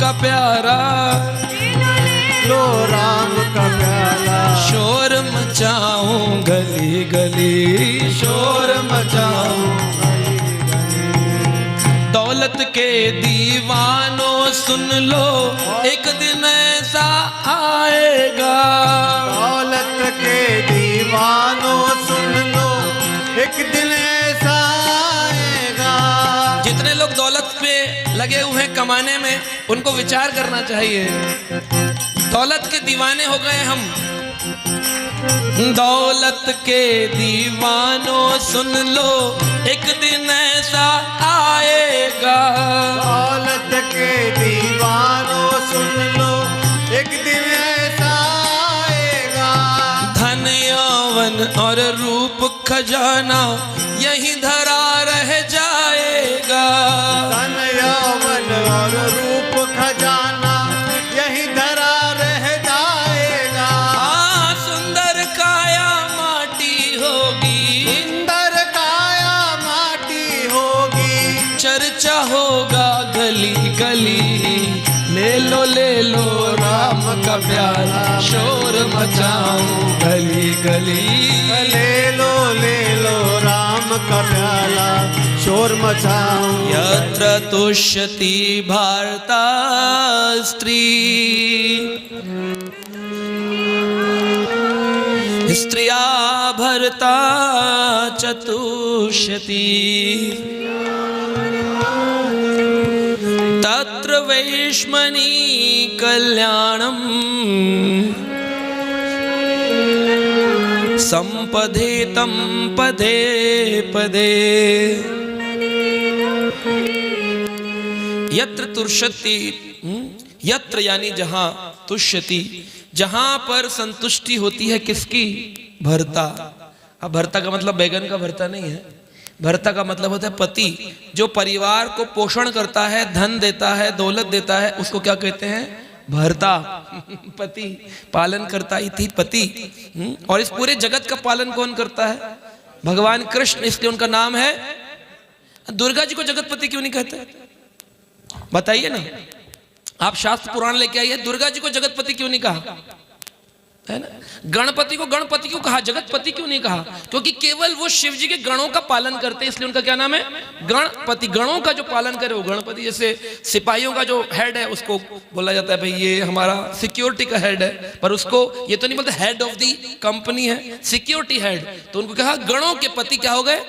का प्यारा, लो राम का प्याला। शोर मचाऊं गली गली, शोर मचाऊं गली गली। दौलत के दीवानों सुन लो, एक दिन ऐसा आएगा। दौलत के दीवानों सुन लो, एक दिन ऐसा आएगा। जितने लोग दौलत पे लगे हुए हैं कमाने में, उनको विचार करना चाहिए। दौलत के दीवाने हो गए हम। दौलत के दीवानों सुन लो, एक दिन ऐसा आएगा। दौलत के दीवानों सुन लो, एक दिन ऐसा आएगा। धन यौवन और रूप खजाना यही धरा रह जाएगा। धन यौवन और रूप खजाना यही धरा रह जाएगा। सुंदर काया माटी होगी, सुंदर काया माटी होगी। चर्चा होगा गली गली। ले लो राम का प्याला, शोर मचाऊं गली गली। ले लो राम का प्याला, शोर मचाऊं। यत्र तुष्यति भारता स्त्री, स्त्रिया भरता च तुष्यति। तत्र वैश्मनी कल्याणम, संपदेतं पदे पदे। यत्र तुष्यति, यत्र यानी जहां, तुष्यति जहां पर संतुष्टि होती है किसकी? भर्ता। अब भर्ता का मतलब बैगन का भर्ता नहीं है। भर्ता का मतलब होता है पति, जो परिवार को पोषण करता है, धन देता है, दौलत देता है, उसको क्या कहते हैं? भर्ता। पति, पालन करता ही थी पति। और इस पूरे जगत का पालन कौन करता है? भगवान कृष्ण, इसलिए उनका नाम है। दुर्गा जी को जगतपति क्यों नहीं कहते? बताइए ना। आप शास्त्र पुराण लेके आइए, दुर्गा जी को जगतपति क्यों नहीं कहा? है ना। गणपति को गणपति क्यों कहा, जगतपति क्यों नहीं कहा? क्योंकि केवल वो शिव जी के गणों का पालन करते हैं, इसलिए उनका क्या नाम है? गणपति। गणों का जो पालन करे वो गणपति। जैसे सिपाहियों का जो हेड है उसको बोला जाता है भाई ये हमारा सिक्योरिटी का हेड है, पर उसको ये तो नहीं बोलते हेड ऑफ दी कंपनी है, सिक्योरिटी हेड। तो उनको कहा गणों के पति क्या हो गए?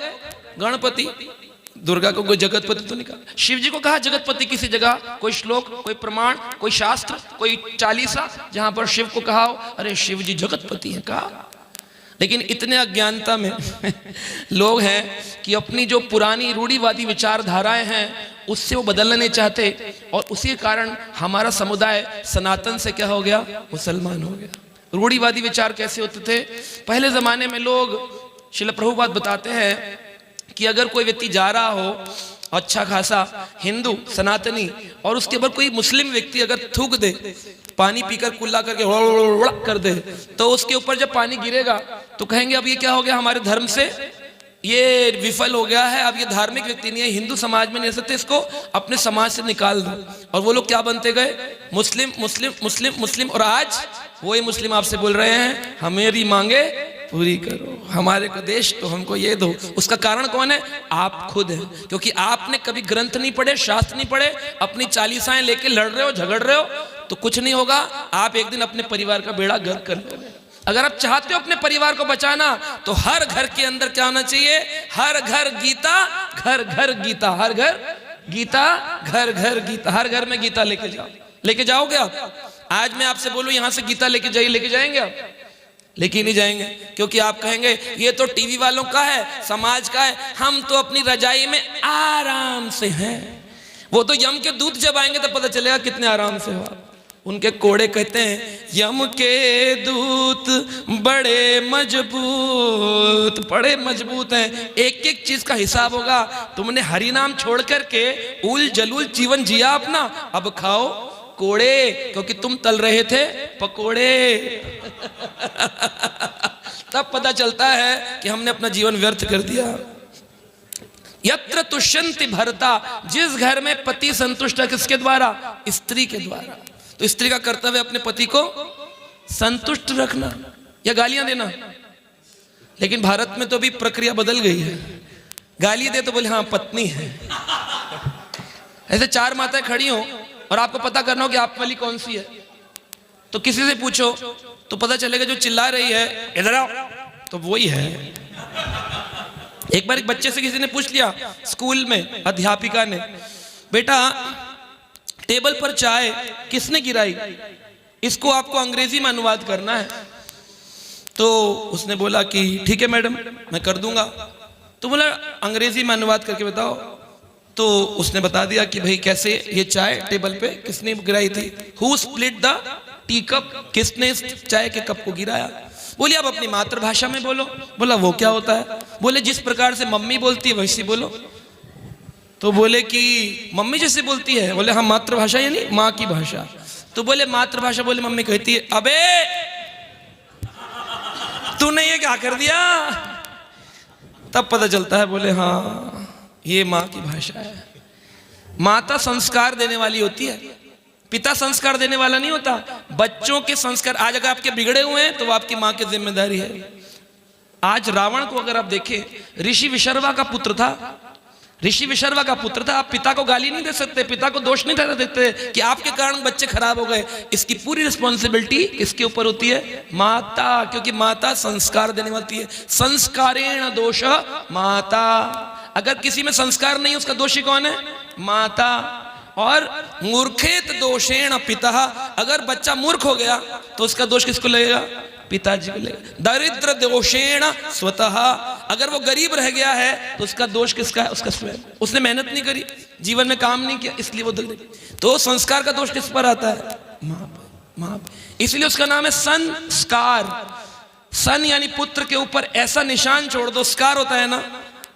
गणपति। दुर्गा को कोई जगतपति तो नहीं कहा। शिव जी को कहा जगतपति किसी जगह, कोई श्लोक, कोई प्रमाण, कोई शास्त्र, कोई चालीसा जहां पर शिव को कहा हो अरे शिव जी जगतपति है कहा। लेकिन इतने अज्ञानता में लोग हैं कि अपनी जो पुरानी रूढ़िवादी विचारधाराएं हैं उससे वो बदलना नहीं चाहते, और उसी के कारण हमारा समुदाय सनातन से क्या हो गया? मुसलमान हो गया। रूढ़िवादी विचार कैसे होते थे? पहले जमाने में लोग, श्रील प्रभुपाद बताते हैं कि अगर कोई व्यक्ति जा रहा हो अच्छा खासा हिंदू सनातनी, और उसके ऊपर कोई मुस्लिम व्यक्ति अगर थूक दे, पानी पीकर कुल्ला करके कर दे, तो उसके ऊपर जब पानी गिरेगा तो कहेंगे अब ये क्या हो गया? हमारे धर्म से ये विफल हो गया है, अब ये धार्मिक व्यक्ति नहीं है, हिंदू समाज में नहीं रह सकते, इसको अपने समाज से निकाल दो। और वो लोग क्या बनते गए? मुस्लिम मुस्लिम मुस्लिम मुस्लिम। और आज वही मुस्लिम आपसे बोल रहे हैं हमेरी मांगे पूरी करो, हमारे को देश तो हमको ये दो। उसका कारण कौन है? आप खुद हैं। क्योंकि आपने कभी ग्रंथ नहीं पढ़े, शास्त्र नहीं पढ़े, अपनी चालीसाएं लेके लड़ रहे हो, झगड़ रहे हो, तो कुछ नहीं होगा। आप एक दिन अपने परिवार का बेड़ा गर्क कर लोगे। अगर आप चाहते हो अपने परिवार को बचाना तो हर घर के अंदर क्या होना चाहिए? हर घर गीता, घर घर गीता, हर घर गीता, घर घर गीता। हर घर में गीता लेके जाओ। लेके जाओगे आप? आज मैं आपसे बोलूं यहां से गीता लेके जाइए, लेके जाएंगे आप? लेके नहीं जाएंगे, क्योंकि आप कहेंगे ये तो टीवी वालों का है, समाज का है, हम तो अपनी रजाई में आराम से हैं। वो तो यम के दूत जब आएंगे तो पता चलेगा कितने आराम से हो आप। उनके कोड़े कहते हैं यम के दूत बड़े मजबूत हैं, एक एक चीज का हिसाब होगा। तुमने हरि नाम छोड़ करके उल जलूल जीवन जिया अपना, अब खाओ कोड़े, क्योंकि तुम तल रहे थे पकोड़े। तब पता चलता है कि हमने अपना जीवन व्यर्थ कर दिया। यत्र तुष्यन्ति भर्ता, जिस घर में पति संतुष्ट है किसके द्वारा? स्त्री के द्वारा। तो स्त्री का कर्तव्य अपने पति को संतुष्ट रखना या गालियां देना। लेकिन भारत में तो अभी प्रक्रिया बदल गई है, गाली दे तो बोले हाँ पत्नी है। ऐसे 4 माताएं खड़ी हो और आपको पता करना हो कि आप वाली कौन सी है, तो किसी से पूछो तो पता चलेगा जो चिल्ला रही है इधर आओ तो वही है। एक बार एक बच्चे से किसी ने पूछ लिया स्कूल में, अध्यापिका ने, बेटा टेबल पर चाय किसने गिराई, इसको आपको अंग्रेजी में अनुवाद करना है। तो उसने बोला कि ठीक है मैडम मैं कर दूंगा। तो बोला अंग्रेजी में अनुवाद करके बताओ। तो उसने बता दिया कि भाई कैसे ये चाय टेबल पे किसने गिराई थी, who split the tea cup, किसने इस चाय के कप को गिराया। बोलिए अब अपनी मातृभाषा में बोलो। बोला वो क्या होता है? बोले जिस प्रकार से मम्मी बोलती है वैसी बोलो। तो बोले कि मम्मी जैसे बोलती है? बोले हाँ मातृभाषा यानी माँ की भाषा। तो बोले मातृभाषा, बोले मम्मी कहती है अबे तूने ये क्या कर दिया। तब पता चलता है बोले हाँ ये माँ की भाषा है। माता संस्कार देने वाली होती है, पिता संस्कार देने वाला नहीं होता। बच्चों के संस्कार आज अगर आपके बिगड़े हुए हैं तो वो आपकी माँ की जिम्मेदारी है। आज रावण को अगर आप देखें, ऋषि विशर्वा का पुत्र था, ऋषि विशर्वा का पुत्र था। आप पिता को गाली नहीं दे सकते, पिता को दोष नहीं ठहरा देते कि आपके कारण बच्चे खराब हो गए। इसकी पूरी रिस्पॉन्सिबिलिटी किसके ऊपर होती है? माता, क्योंकि माता संस्कार देने वाली है। संस्कारेण दोष माता। अगर किसी में संस्कार नहीं उसका दोषी कौन है? माता। और मूर्खेत दोषेण पिता, अगर बच्चा मूर्ख हो गया तो उसका दोष किसको लगेगा? पिताजी को लगेगा। दरिद्र दोषेण स्वतः, अगर वो गरीब रह गया है तो उसका दोष किसका है? उसका स्वयं। उसने मेहनत नहीं करी, जीवन में काम नहीं किया, इसलिए वो दरिद्र। तो संस्कार का दोष किस पर आता है? माँ पर। इसलिए उसका नाम है संस्कार। सन यानी पुत्र के ऊपर ऐसा निशान छोड़ दो, स्कार होता है ना,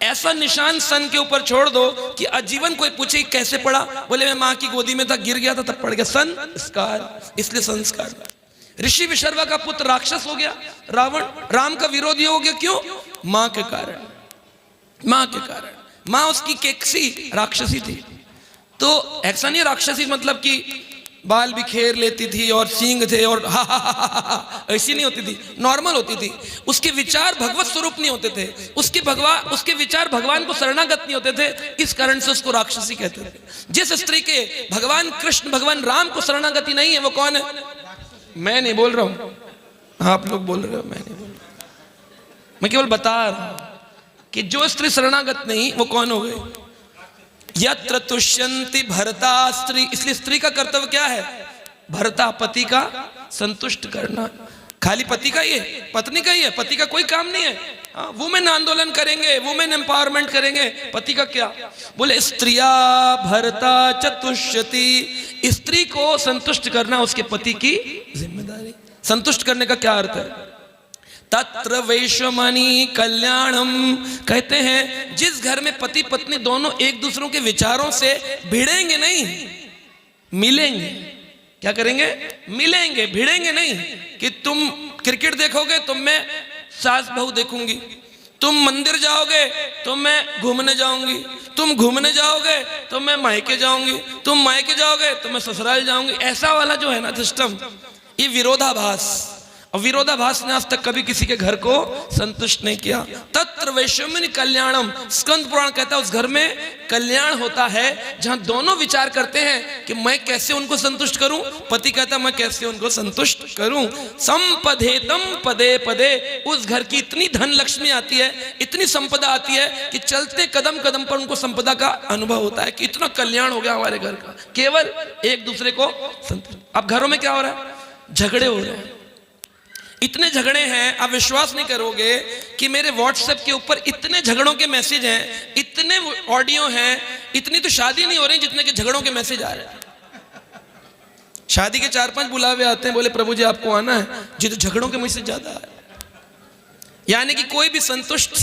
ऐसा निशान सन के ऊपर छोड़ दो कि आजीवन कोई पूछे कैसे पढ़ा, बोले मैं माँ की गोदी में था, गिर गया था तब पढ़ गया। संस्कार, इसलिए संस्कार। ऋषि विशर्वा का पुत्र राक्षस हो गया, रावण राम का विरोधी हो गया। क्यों? माँ के कारण। माँ के कारण। माँ उसकी केकसी राक्षसी थी। तो ऐसा नहीं राक्षसी मतलब कि बाल बिखेर लेती थी और सींग थे और हा ऐसी नहीं होती थी, नॉर्मल होती थी। उसके विचार भगवत स्वरूप नहीं होते थे, उसके विचार भगवान को शरणागत नहीं होते थे, इस कारण से उसको राक्षसी कहते थे। जिस स्त्री के भगवान कृष्ण भगवान राम को शरणागति नहीं है वो कौन है? मैं नहीं बोल रहा हूं, आप लोग बोल रहे हो, मैं नहीं बोल रहा। मैं केवल बता रहा हूं कि जो स्त्री शरणागत नहीं वो कौन हो गई? यत्र तुष्यन्ति भर्ता स्त्री। इसलिए स्त्री का कर्तव्य क्या है? भर्ता, पति का संतुष्ट करना। खाली पति का ही है, पत्नी का ही है, पति का कोई काम नहीं है। वुमेन आंदोलन करेंगे, वुमेन एम्पावरमेंट करेंगे, पति का क्या? बोले स्त्रिया भर्ता चतुष्यति। स्त्री को संतुष्ट करना उसके पति की जिम्मेदारी। संतुष्ट करने का क्या अर्थ है? तत्र वैश्वमणि कल्याणम। कहते हैं जिस घर में पति पत्नी दोनों एक दूसरों के विचारों से भिड़ेंगे नहीं, मिलेंगे। क्या करेंगे? मिलेंगे, भिड़ेंगे नहीं। कि तुम क्रिकेट देखोगे तो मैं सास बहू देखूंगी, तुम मंदिर जाओगे तो मैं घूमने जाऊंगी, तुम घूमने जाओगे तो मैं मायके जाऊंगी, तुम मायके जाओगे तो मैं ससुराल जाऊंगी। ऐसा वाला जो है ना सिस्टम, ये विरोधाभास। और विरोधाभास ने आज तक कभी किसी के घर को संतुष्ट नहीं किया। तत्र वैश्वमणि कल्याणम। स्कंद पुराण कहता है उस घर में कल्याण होता है जहां दोनों विचार करते हैं कि मैं कैसे उनको संतुष्ट करूं। पति कहता मैं कैसे उनको संतुष्ट करूं। संपदेतम पदे पदे। उस घर की इतनी धन लक्ष्मी आती है, इतनी संपदा आती है कि चलते कदम कदम पर उनको संपदा का अनुभव होता है कि इतना कल्याण हो गया हमारे घर का, केवल एक दूसरे को संतुष्ट। अब घरों में क्या हो रहा है? झगड़े हो रहे हैं। इतने झगड़े हैं, आप विश्वास नहीं करोगे कि मेरे व्हाट्सएप के ऊपर इतने झगड़ों के मैसेज हैं, इतने ऑडियो हैं। इतनी तो शादी नहीं हो रही जितने के झगड़ों के मैसेज आ रहे हैं। शादी के 4-5 बुलावे आते हैं, बोले प्रभु जी आपको आना है जी, तो झगड़ों के मैसेज ज्यादा है। यानी कि कोई भी संतुष्ट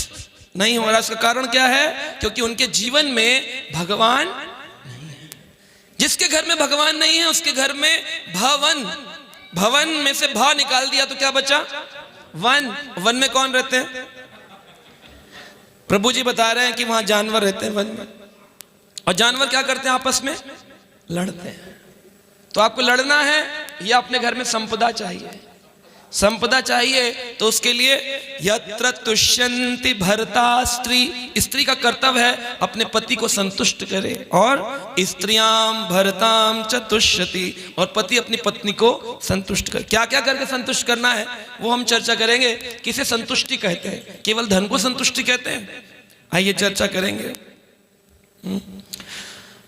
नहीं हो रहा। इसका कारण क्या है? क्योंकि उनके जीवन में भगवान नहीं है। जिसके घर में भगवान नहीं है उसके घर में भवन, भवन में से भा निकाल दिया तो क्या बचा? वन। वन में कौन रहते हैं? प्रभु जी बता रहे हैं कि वहां जानवर रहते हैं वन में, और जानवर क्या करते हैं, आपस में लड़ते हैं। तो आपको लड़ना है या अपने घर में संपदा चाहिए, संपदा चाहिए तो उसके लिए यत्र तुष्यन्ति भर्ता स्त्री, स्त्री का कर्तव्य है अपने पति को संतुष्ट करे, और स्त्रियाम भर्ताम च तुष्यति, और पति अपनी पत्नी को संतुष्ट करे। क्या क्या करके संतुष्ट करना है वो हम चर्चा करेंगे। किसे संतुष्टि कहते हैं, केवल धन को संतुष्टि कहते हैं, आइए चर्चा करेंगे।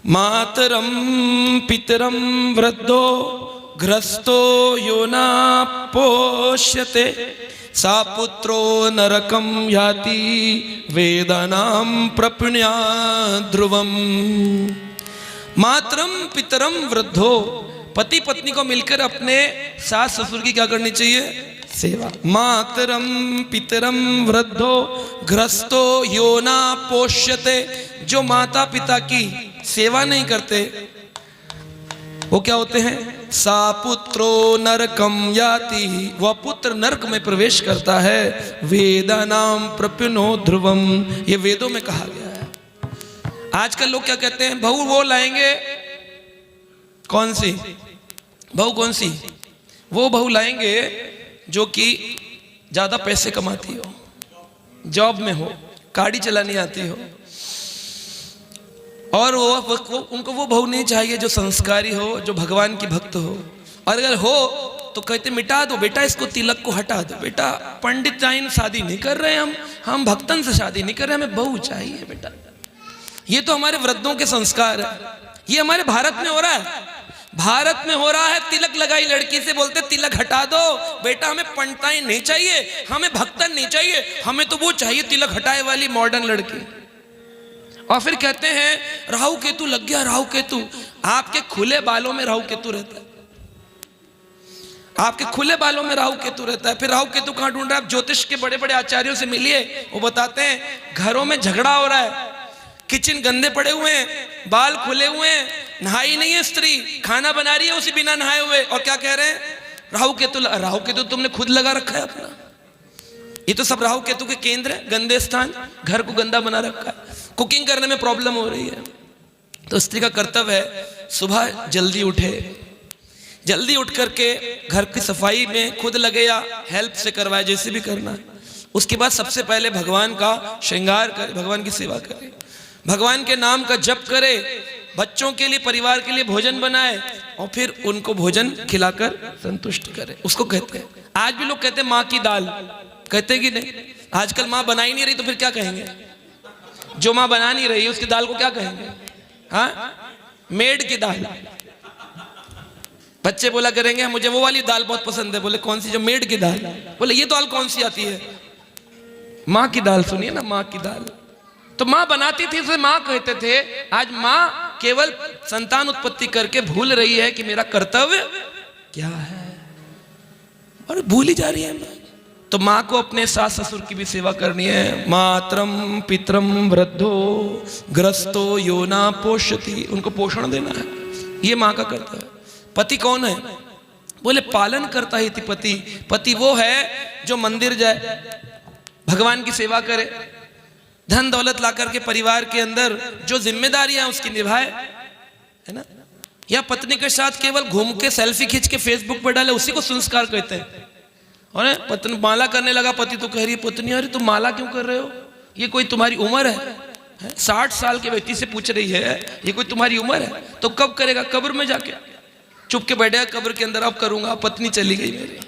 मातरम पितरम वृद्धो ग्रस्तो योना पोष्यते, सा पुत्रो नरकम याति वेदानाम प्रपण्या ध्रुवम। मातरम पितरम वृद्धो, पति पत्नी को मिलकर अपने सास ससुर की क्या करनी चाहिए, सेवा। मातरम पितरम वृद्धो ग्रस्तो योना पोष्यते, जो माता पिता की सेवा नहीं करते वो क्या होते हैं, सा पुत्रो नरकम याति, वह पुत्र नरक में प्रवेश करता है। वेदानाम प्रपन्नो ध्रुवम, ये वेदों में कहा गया है। आजकल लोग क्या कहते हैं, बहू वो लाएंगे, कौन सी बहू, कौन सी, वो बहू लाएंगे जो कि ज्यादा पैसे कमाती हो, जॉब में हो, गाड़ी चलानी आती हो, और उनको वो बहू नहीं चाहिए जो संस्कारी हो, जो भगवान की भक्त हो। और अगर हो तो कहते मिटा दो बेटा, इसको तिलक को हटा दो बेटा, पंडित जाइन शादी नहीं कर रहे हम भक्तन से शादी नहीं कर रहे, हमें बहू चाहिए बेटा। ये तो हमारे वृद्धों के संस्कार है, ये हमारे भारत में हो रहा है, भारत में हो रहा है। तिलक लगाई लड़की से बोलते तिलक हटा दो बेटा, हमें पंडिताइन नहीं चाहिए, हमें भक्तन नहीं चाहिए, हमें तो वो चाहिए तिलक हटाए वाली मॉडर्न लड़की। और फिर कहते हैं राहु केतु लग गया, राहु केतु। आपके खुले बालों में राहु केतु रहता है, आपके खुले बालों में राहु केतु रहता है। फिर राहु केतु कहां ढूंढ रहा है, आप ज्योतिष के बड़े बड़े आचार्यों से मिलिए, वो बताते हैं घरों में झगड़ा हो रहा है, किचन गंदे पड़े हुए हैं, बाल खुले हुए हैं, नहाई नहीं है स्त्री, खाना बना रही है उसी बिना नहाए हुए, और क्या कह रहे हैं, राहु केतु। राहु केतु तुमने खुद लगा रखा है अपना, ये तो सब राहु केतु के केंद्र है, गंदे स्थान, घर को गंदा बना रखा है, कुकिंग करने में प्रॉब्लम हो रही है। तो स्त्री का कर्तव्य है सुबह जल्दी उठे, जल्दी उठ करके घर की सफाई में खुद लगे या हेल्प से करवाए, जैसे भी करना है। उसके बाद सबसे पहले भगवान का श्रृंगार करे, भगवान की सेवा करे, भगवान के नाम का जप करे, बच्चों के लिए परिवार के लिए भोजन बनाए, और फिर उनको भोजन खिलाकर संतुष्ट करे, उसको कहते हैं। आज भी लोग कहते हैं माँ की दाल, कहते कि नहीं, आजकल माँ बना ही नहीं रही तो फिर क्या कहेंगे, जो माँ बना नहीं रही उसकी दाल को क्या कहेंगे, हाँ, मेड की दाल। बच्चे बोला करेंगे मुझे वो वाली दाल बहुत पसंद है, बोले कौन सी, जो मेड की दाल, बोले ये दाल कौन सी आती है, माँ की दाल सुनिए ना, माँ की दाल। तो माँ बनाती थी उसे माँ कहते थे, आज माँ केवल संतान उत्पत्ति करके भूल रही है कि मेरा कर्तव्य क्या है, और भूल ही जा रही है। तो माँ को अपने सास ससुर की भी सेवा करनी है। मातरम पितरम वृद्धो ग्रस्तो योना पोषति, उनको पोषण देना है, ये माँ का कर्तव्य है। पति कौन है, बोले पालन करता ही थी पति। पति वो है जो मंदिर जाए, भगवान की सेवा करे, धन दौलत ला करके परिवार के अंदर जो जिम्मेदारियां उसकी निभाए, है ना। या पत्नी के साथ केवल घूम के सेल्फी खींच के फेसबुक पर डाले, उसी को संस्कार कहते हैं। और पत्नी माला करने लगा, पति तो कह रही है पत्नी अरे तुम माला क्यों कर रहे हो, ये कोई तुम्हारी उम्र है? 60 साल के व्यक्ति से पूछ रही है ये कोई तुम्हारी उम्र है? तो कब करेगा, कब्र में जाके चुप के बैठेगा कब्र के अंदर, अब करूंगा, पत्नी चली गई मेरी।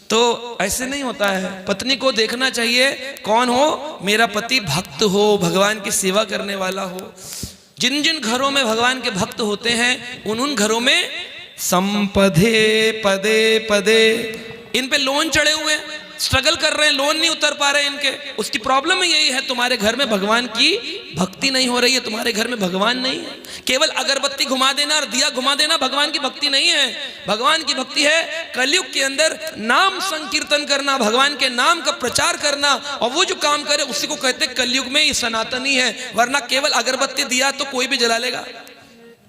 तो ऐसे नहीं होता है, पत्नी को देखना चाहिए कौन हो, मेरा पति भक्त हो, भगवान की सेवा करने वाला हो। जिन जिन घरों में भगवान के भक्त होते हैं उन घरों में संपदे पदे पदे, इन पे लोन चढ़े हुए हैं, स्ट्रगल कर रहे हैं, लोन नहीं उतर पा रहे हैं इनके। उसकी प्रॉब्लम यही है, तुम्हारे घर में भगवान की भक्ति नहीं हो रही है, तुम्हारे घर में भगवान नहीं है। केवल अगरबत्ती घुमा देना और दिया घुमा देना भगवान की भक्ति नहीं है। भगवान की भक्ति है कलयुग के अंदर नाम संकीर्तन करना, भगवान के नाम का प्रचार करना, और वो जो काम करे उसी को कहते हैं कलयुग में ये सनातनी है। वरना केवल अगरबत्ती दिया तो कोई भी जला लेगा।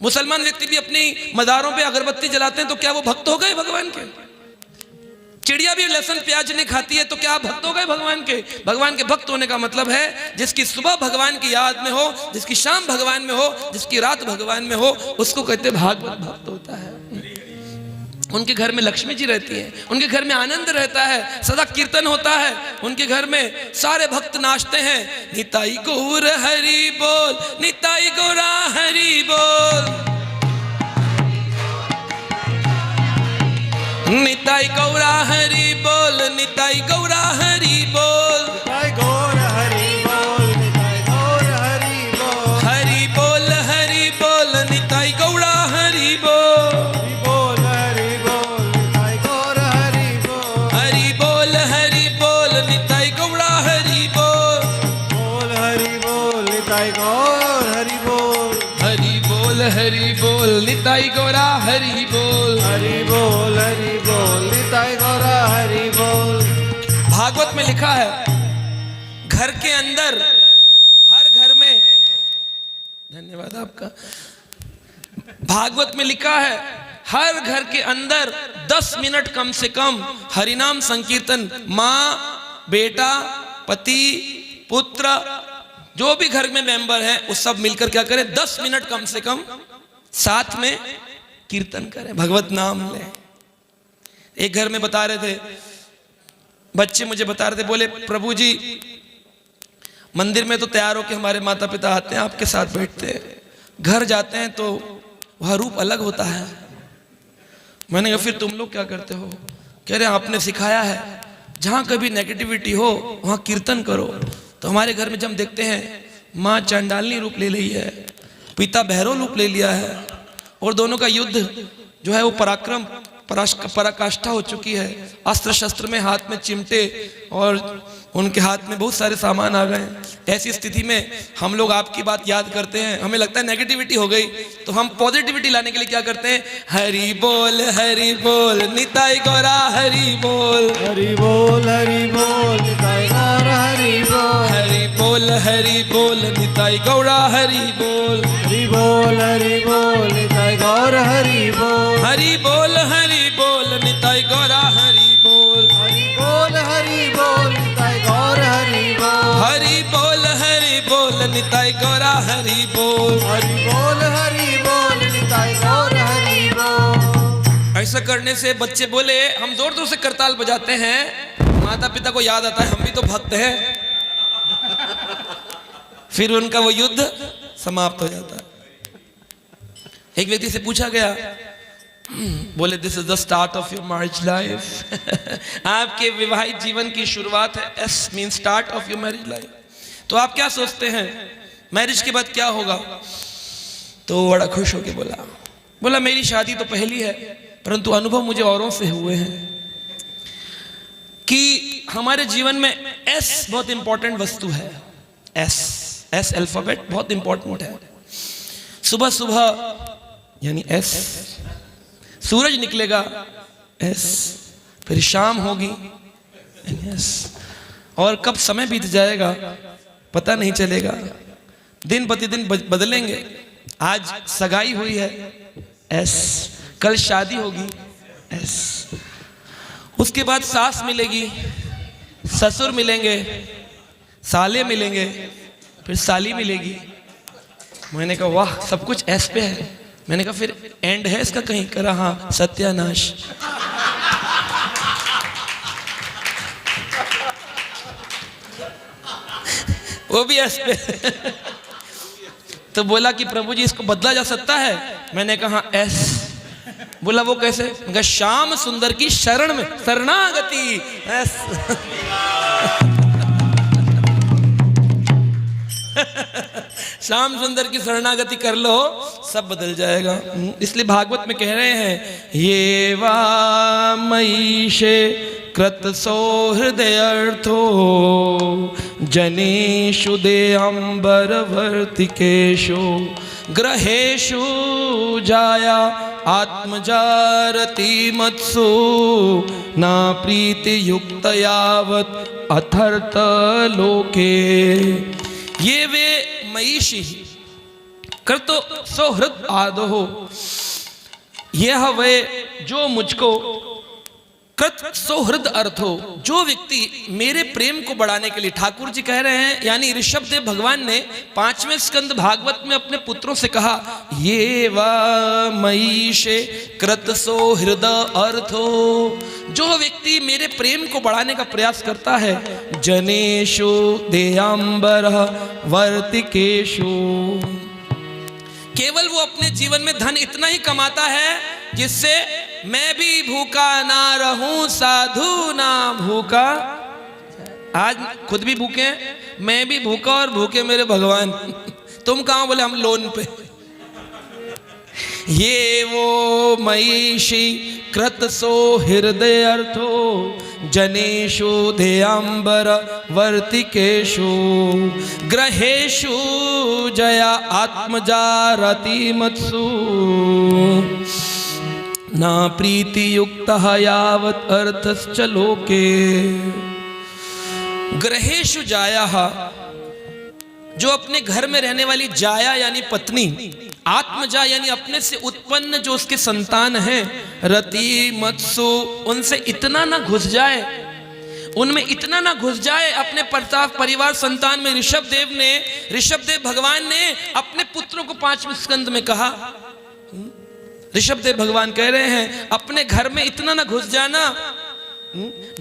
मुसलमान व्यक्ति भी अपनी मदारों पे अगरबत्ती जलाते हैं, तो क्या वो भक्त हो गए भगवान के? चिड़िया भी लहसुन प्याज नहीं खाती है, तो क्या आप भक्त हो गए भगवान के? भगवान के भक्त होने का मतलब है जिसकी सुबह भगवान की याद में हो, जिसकी शाम भगवान में हो, जिसकी रात भगवान में हो, उसको कहते भागवत भक्त होता है। उनके घर में लक्ष्मी जी रहती है, उनके घर में आनंद रहता है, सदा कीर्तन होता है, उनके घर में सारे भक्त नाचते हैं। निताई गौर हरि बोल, निताई गौरा हरि बोल, निताई गौरा हरि बोल, निताई गौरा हरि बोल, निताई गौर हरि बोल, निताई गौर हरि बोल, हरि बोल हरि बोल, निताई गौरा हरि बोल, हरि बोल हरि बोल, निताई गौर हरि बोल, हरि बोल हरि बोल, निताई गौरा हरि बोल, बोल हरि बोल, निताई गौर हरि बोल, हरि बोल हरि बोल, निताई गौरा हरि बोल। हरि बोल हरि बोल, निताई गौर हरि बोल। भागवत में लिखा है घर के अंदर, हर घर में, धन्यवाद आपका, भागवत में लिखा है हर घर के अंदर 10 मिनट कम से कम हरिनाम संकीर्तन, माँ बेटा पति पुत्र जो भी घर में मेंबर है वो सब मिलकर क्या करें, 10 मिनट कम से कम साथ में कीर्तन करें, भगवत नाम लें। एक घर में बता रहे थे बच्चे, मुझे बता रहे थे, बोले प्रभु जी मंदिर में तो तैयार होके हमारे माता पिता आते हैं, आपके साथ बैठते हैं, घर जाते हैं तो वह रूप अलग होता है। मैंने कहा फिर तुम लोग क्या करते हो? कह रहे आपने सिखाया है जहां कभी नेगेटिविटी हो वहां कीर्तन करो। तो हमारे घर में जब हम देखते हैं माँ चांडालनी रूप ले ली है, पिता भैरव रूप ले लिया है, और दोनों का युद्ध जो है वो पराक्रम पराकाष्ठा हो चुकी है, अस्त्र शस्त्र में हाथ में चिमटे और उनके हाथ में बहुत सारे सामान आ गए। ऐसी स्थिति में हम लोग आपकी बात याद करते हैं, हमें लगता है नेगेटिविटी हो गई, तो हम पॉजिटिविटी लाने के लिए क्या करते हैं, हरि बोल निताई गौरा हरि बोल, हरि बोल निताई गौर हरि बोल, हरि बोल निताई गौरा हरि बोल, हरि बोल निताई गौर हरि बोल, हरि बोल निताई गौरा हरि बोल, हरि बोल निताई गौर हरि बोल, हरि बोल निताई गौरा हरि बोल, हरि बोल निताई गौर हरि बोल। ऐसा करने से बच्चे बोले हम जोर जोर से करताल बजाते हैं, माता पिता को याद आता है हम भी तो भक्त हैं, फिर उनका वो युद्ध समाप्त हो जाता है। एक व्यक्ति से पूछा गया, बोले this is the start of your marriage life, आपके विवाहित जीवन की शुरुआत है, S mean start of your marriage life, तो आप क्या सोचते हैं मैरिज के बाद क्या होगा? तो बड़ा खुश होके बोला मेरी शादी तो पहली है, परंतु अनुभव मुझे औरों से हुए हैं कि हमारे जीवन में एस बहुत इंपॉर्टेंट वस्तु है। एस अल्फाबेट बहुत इंपॉर्टेंट है। सुबह सुबह यानी एस, सूरज निकलेगा एस, फिर शाम होगी एस, और कब समय बीत जाएगा पता नहीं चलेगा, दिन प्रतिदिन बदलेंगे। आज सगाई हुई है एस, कल शादी होगी एस, उसके बाद सास मिलेगी, ससुर मिलेंगे, साले मिलेंगे, फिर साली मिलेगी। मैंने कहा वाह सब कुछ एस पे है। मैंने कहा फिर एंड है इसका कहीं? करा हाँ, सत्यानाश। वो भी एस पे। तो बोला कि प्रभु जी इसको बदला जा सकता है? मैंने कहा एस। बोला वो कैसे? मैंने कहा श्याम सुंदर की शरण में शरणागति एस। श्याम सुंदर की शरणागति कर लो सब बदल जाएगा। इसलिए भागवत में कह रहे हैं ये वा मयीशे कृत सौहृदयर्थो जनेषु देअंबर वर्तिकेषु ग्रहेषु जाया आत्मजारति मत्सु ना प्रीति युक्त यावत् अथर्थ लोके। ये वे मयीषी कृतो सौहृद आदो, यह वे जो मुझको कृत सौहृद अर्थो, जो व्यक्ति मेरे प्रेम को बढ़ाने के लिए, ठाकुर जी कह रहे हैं, यानी ऋषभदेव भगवान ने 5वें स्कंद भागवत में अपने पुत्रों से कहा, ये वा मयीशे कृत सौहृद अर्थो, जो व्यक्ति मेरे प्रेम को बढ़ाने का प्रयास करता है, जनेषु देयांबर वर्तिकेषु, केवल वो अपने जीवन में धन इतना ही कमाता है जिससे मैं भी भूखा ना रहूं, साधु ना भूखा। आज खुद भी भूखे हैं, मैं भी भूखा और भूखे मेरे भगवान। तुम कहां? बोले हम लोन पे। ये वो मयीषी कृत सो हृदय अर्थो, जनेषु ध्येयांबर वर्तिकेषु, ग्रहेषु जया आत्मजा रतिमत्सु, ना प्रीति युक्त यावत अर्थश्च लोके। ग्रहेषु जाया, जो अपने घर में रहने वाली जाया यानी पत्नी, आत्मजा यानी अपने से उत्पन्न जो उसके संतान हैं, रति मत्सु, उनसे इतना ना घुस जाए, उनमें इतना ना घुस जाए अपने प्रताप परिवार संतान में। ऋषभदेव भगवान ने अपने पुत्रों को 5वें स्कंद में कहा, ऋषभदेव भगवान कह रहे हैं अपने घर में इतना ना घुस जाना,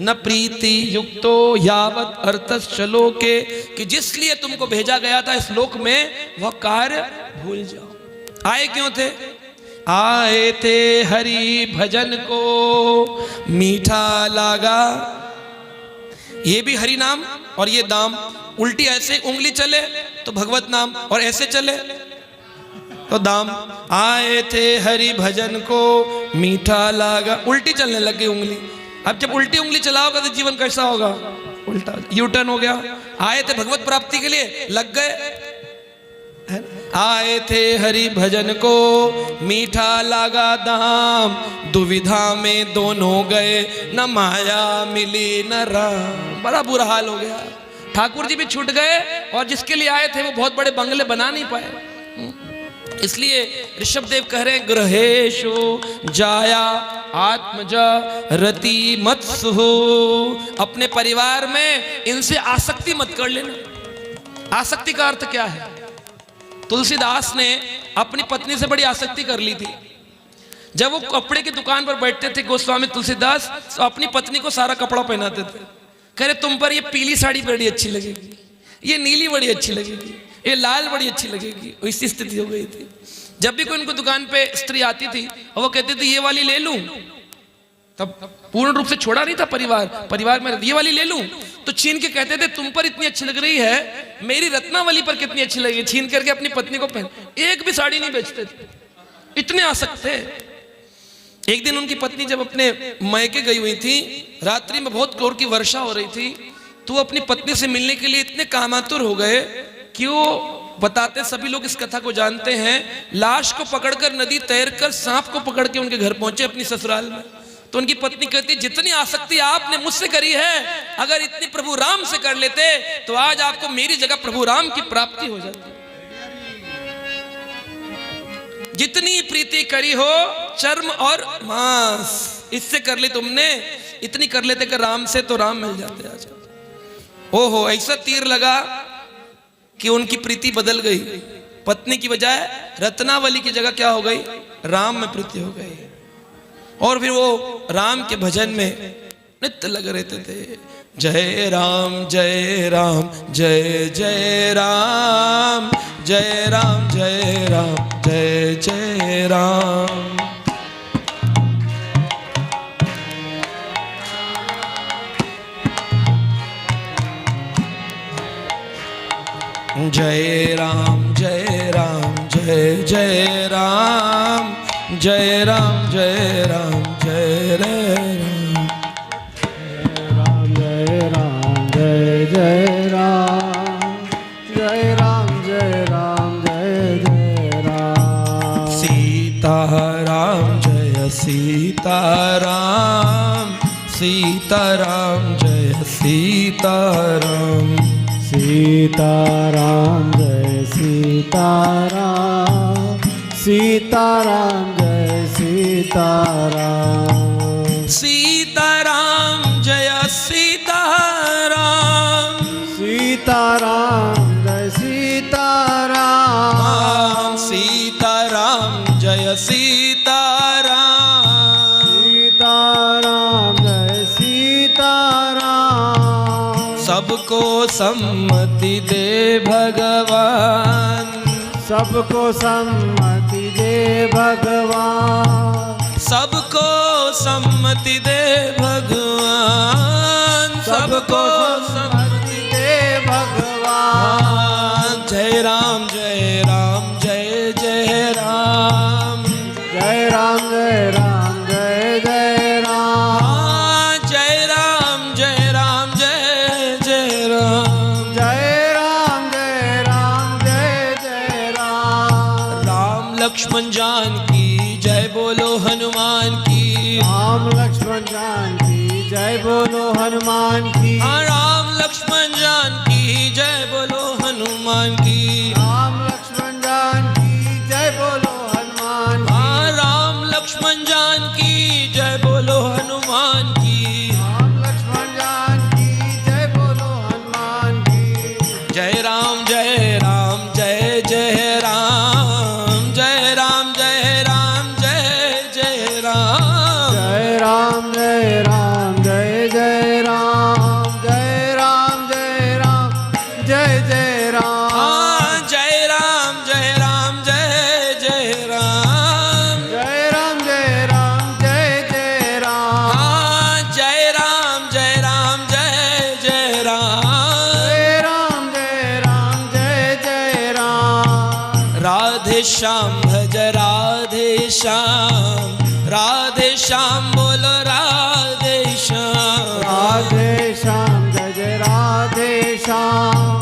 न प्रीति युक्तो यावत अर्थश्च लोके, कि जिस लिए तुमको भेजा गया था इस लोक में वह कार्य भूल जाओ। आए क्यों थे? आए थे हरि भजन को मीठा लागा, ये भी हरि नाम और ये दाम, उल्टी ऐसे उंगली चले तो भगवत नाम और ऐसे चले तो दाम। आए थे हरि भजन को मीठा लागा, उल्टी चलने लग गई उंगली। अब जब उल्टी उंगली चलाओगा तो जीवन कैसा होगा? उल्टा, यू टर्न हो गया। आए थे भगवत प्राप्ति के लिए, लग गए। आए थे हरि भजन को मीठा लागा दाम, दुविधा में दोनों गए, न माया मिली न राम। बड़ा बुरा हाल हो गया, ठाकुर जी भी छूट गए और जिसके लिए आए थे वो बहुत बड़े बंगले बना नहीं पाए। इसलिए ऋषभदेव कह रहे हैं, ग्रहेषु जाया आत्मजा रति मत्सु, अपने परिवार में इनसे आसक्ति मत कर लेना। आसक्ति का अर्थ क्या है? तुलसीदास ने अपनी पत्नी से बड़ी आसक्ति कर ली थी। जब वो कपड़े की दुकान पर बैठते थे गोस्वामी तुलसीदास, तो अपनी पत्नी को सारा कपड़ा पहनाते थे। कह रहे तुम पर ये पीली साड़ी बड़ी अच्छी लगेगी, ये नीली बड़ी अच्छी लगेगी, ये लाल बड़ी अच्छी लगेगी। ऐसी स्थिति हो गई थी। जब भी कोई उनको दुकान पे स्त्री आती थी और वो कहती थी ये वाली ले लूं, तब पूर्ण रूप से छोड़ा नहीं था परिवार में, ये वाली ले लूं तो छीन के कहते थे तुम पर इतनी अच्छी लग रही है, मेरी रत्नावली पर कितनी अच्छी लगी, छीन करके अपनी पत्नी को पहन। एक भी साड़ी नहीं बेचते थे, इतने आसक्त थे। एक दिन उनकी पत्नी जब अपने मायके गई हुई थी, रात्रि में बहुत जोर की वर्षा हो रही थी, तो वो अपनी पत्नी से मिलने के लिए इतने कामातुर हो गए कि वो बताते, सभी लोग इस कथा को जानते हैं, लाश को पकड़कर नदी तैरकर सांप को पकड़ के उनके घर पहुंचे अपनी ससुराल में। तो उनकी पत्नी कहती, जितनी आसक्ति आपने मुझसे करी है, अगर इतनी प्रभु राम से कर लेते तो आज आपको मेरी जगह प्रभु राम की प्राप्ति हो जाती। जितनी प्रीति करी हो चर्म और मांस, इससे कर ली तुमने, इतनी कर लेते कि राम से तो राम मिल जाते आज। ओहो, ऐसा तीर लगा कि उनकी प्रीति बदल गई। पत्नी की बजाय रत्नावली की जगह क्या हो गई? राम में प्रीति हो गई। और फिर वो राम के भजन में नित्य लगे रहते थे। जय राम जय राम जय जय राम, जय राम जय राम जय जय राम। जय राम जय राम जय जय राम, जय राम जय राम जय राम। जय राम जय जय राम, जय राम जय राम जय जय राम। सीताराम जय सीताराम, सीताराम जय सीताराम। सीताराम जय सीताराम, सीताराम जय सीताराम। सीताराम सम्मति दे भगवान, सबको सम्मति दे भगवान, सबको सम्मति दे भगवान, सबको सम्मति दे भगवान। जय राम जय राम जय जय राम, जय राम जय राम जय जय राम, जय राम जय राम जय जय राम, जय राम जय राम जय जय राम। राम लक्ष्मण जानकी जय बोलो हनुमान की, राम लक्ष्मण जानकी जय बोलो हनुमान की, राम लक्ष्मण जानकी जय बोलो हनुमान की, राम लक्ष्मण जानकी जय बोलो हनुमान की, राम लक्ष्मण जानकी जय बोलो हनुमान की, राम लक्ष्मण जानकी जय बोलो हनुमान की। जय राम जय राम जय जय राम, जय राम जय राम जय जय राम, जय राम जय राम जय जय राम, जय राम जय राम जय जय राम, जय राम जय राम जय जय राम, जय राम जय राम जय जय राम, जय राम जय राम जय जय राम, जय राम जय राम जय जय राम। राधे श्याम भज राधे श्याम, राधे श्याम बोलो राधे श्याम, राधे श्याम जय जय राधे श्याम,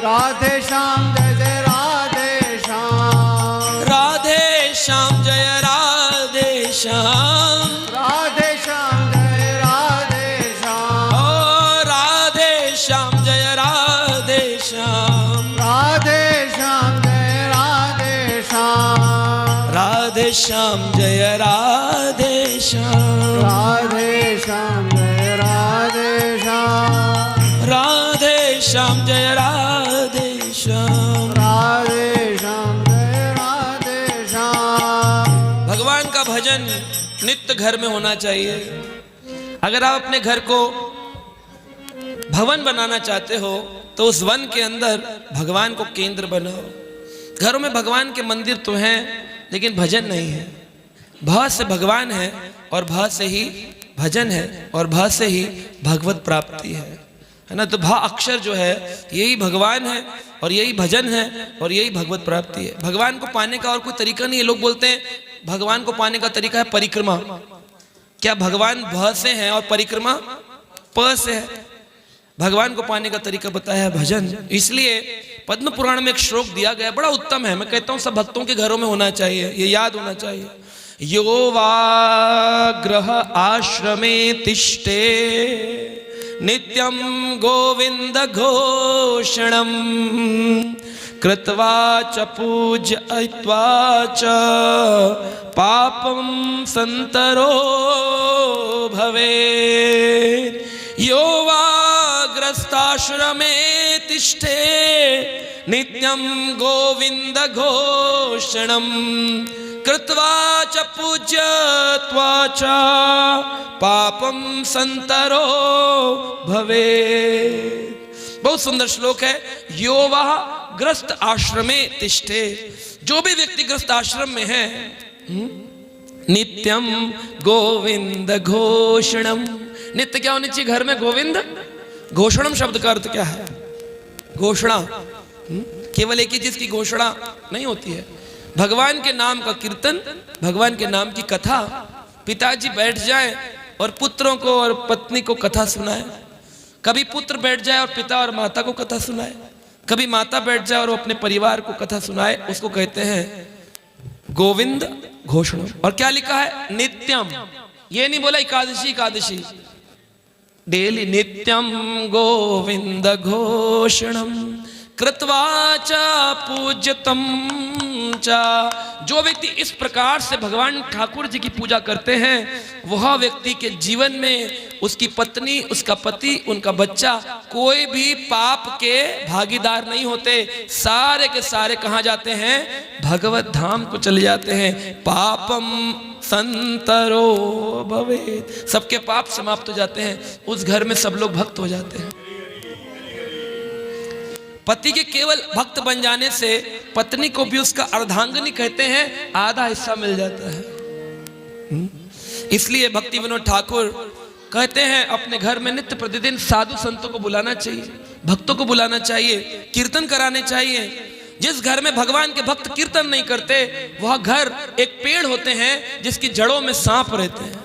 राधे श्याम जय जय राधे श्याम, राधे श्याम जय राधे श्याम, राधे श्याम जय राधे श्याम, ओ राधे श्याम जय राधे श्याम, राधे श्याम जय राधे श्याम, राधे श्याम जय राधे श्याम, राधे श्याम जय राधे श्याम, राधे श्याम जय राधे श्याम। राधे श्याम जय राधे श्याम। भगवान का भजन नित्य घर में होना चाहिए। अगर आप अपने घर को भवन बनाना चाहते हो तो उस वन के अंदर भगवान को केंद्र बनाओ। घरों में भगवान के मंदिर तो हैं लेकिन भजन नहीं है। भ से भगवान है और भ से ही भजन है और भ से ही भगवत प्राप्ति है ना। तो भ अक्षर जो है यही भगवान है और यही भजन है और यही भगवत प्राप्ति है। भगवान को पाने का और कोई तरीका नहीं है। लोग बोलते हैं भगवान को पाने का तरीका है परिक्रमा। क्या भगवान भ से है और परिक्रमा प से है? भगवान को पाने का तरीका बताया है भजन। इसलिए पद्म पुराण में एक श्लोक दिया गया, बड़ा उत्तम है। मैं कहता हूं सब भक्तों के घरों में होना चाहिए, ये याद होना चाहिए। यो वाग्रह आश्रमे तिष्ठे नित्यं गोविंद घोषणं कृत्वा च पूजयित्वा च पापं संतरो भवेत्। यो वाग्रस्ताश्रमे तिष्ठे नित्यं गोविंद घोषणं कृत्वा च पूज्यत्वा च पापं संतरो भवेत्। बहुत सुंदर श्लोक है। यो वह ग्रस्त आश्रमे तिष्ठे, जो भी व्यक्ति ग्रस्त आश्रम में है, नित्यम गोविंद घोषणम। नित्य क्या होनी चाहिए घर में? गोविंद घोषणम शब्द का अर्थ क्या है? घोषणा। केवल एक ही चीज की घोषणा नहीं होती है। भगवान के नाम का कीर्तन, भगवान के नाम की कथा। पिताजी बैठ जाए और पुत्रों को और पत्नी को कथा सुनाए। कभी पुत्र बैठ जाए और पिता और माता को कथा सुनाए। कभी माता बैठ जाए और वो अपने परिवार को कथा सुनाए। उसको कहते हैं गोविंद घोषणम। और क्या लिखा है? नित्यम। ये नहीं बोला एकादशी एकादशी, डेली। नित्यम गोविंद घोषणम कृत्वा च पूज्यतम च। जो व्यक्ति इस प्रकार से भगवान ठाकुर जी की पूजा करते हैं, वह व्यक्ति के जीवन में उसकी पत्नी, उसका पति, उनका बच्चा कोई भी पाप के भागीदार नहीं होते। सारे के सारे कहाँ जाते हैं? भगवत धाम को चले जाते हैं। पापम संतरो भवेत्। सबके पाप समाप्त हो जाते हैं। उस घर में सब लोग भक्त हो जाते हैं। पति के केवल भक्त बन जाने से पत्नी को भी उसका अर्धांगिनी कहते हैं आधा हिस्सा मिल जाता है। इसलिए भक्ति विनोद ठाकुर कहते हैं अपने घर में नित्य प्रतिदिन साधु संतों को बुलाना चाहिए, भक्तों को बुलाना चाहिए, कीर्तन कराने चाहिए। जिस घर में भगवान के भक्त कीर्तन नहीं करते वह घर एक पेड़ होते हैं जिसकी जड़ों में सांप रहते हैं,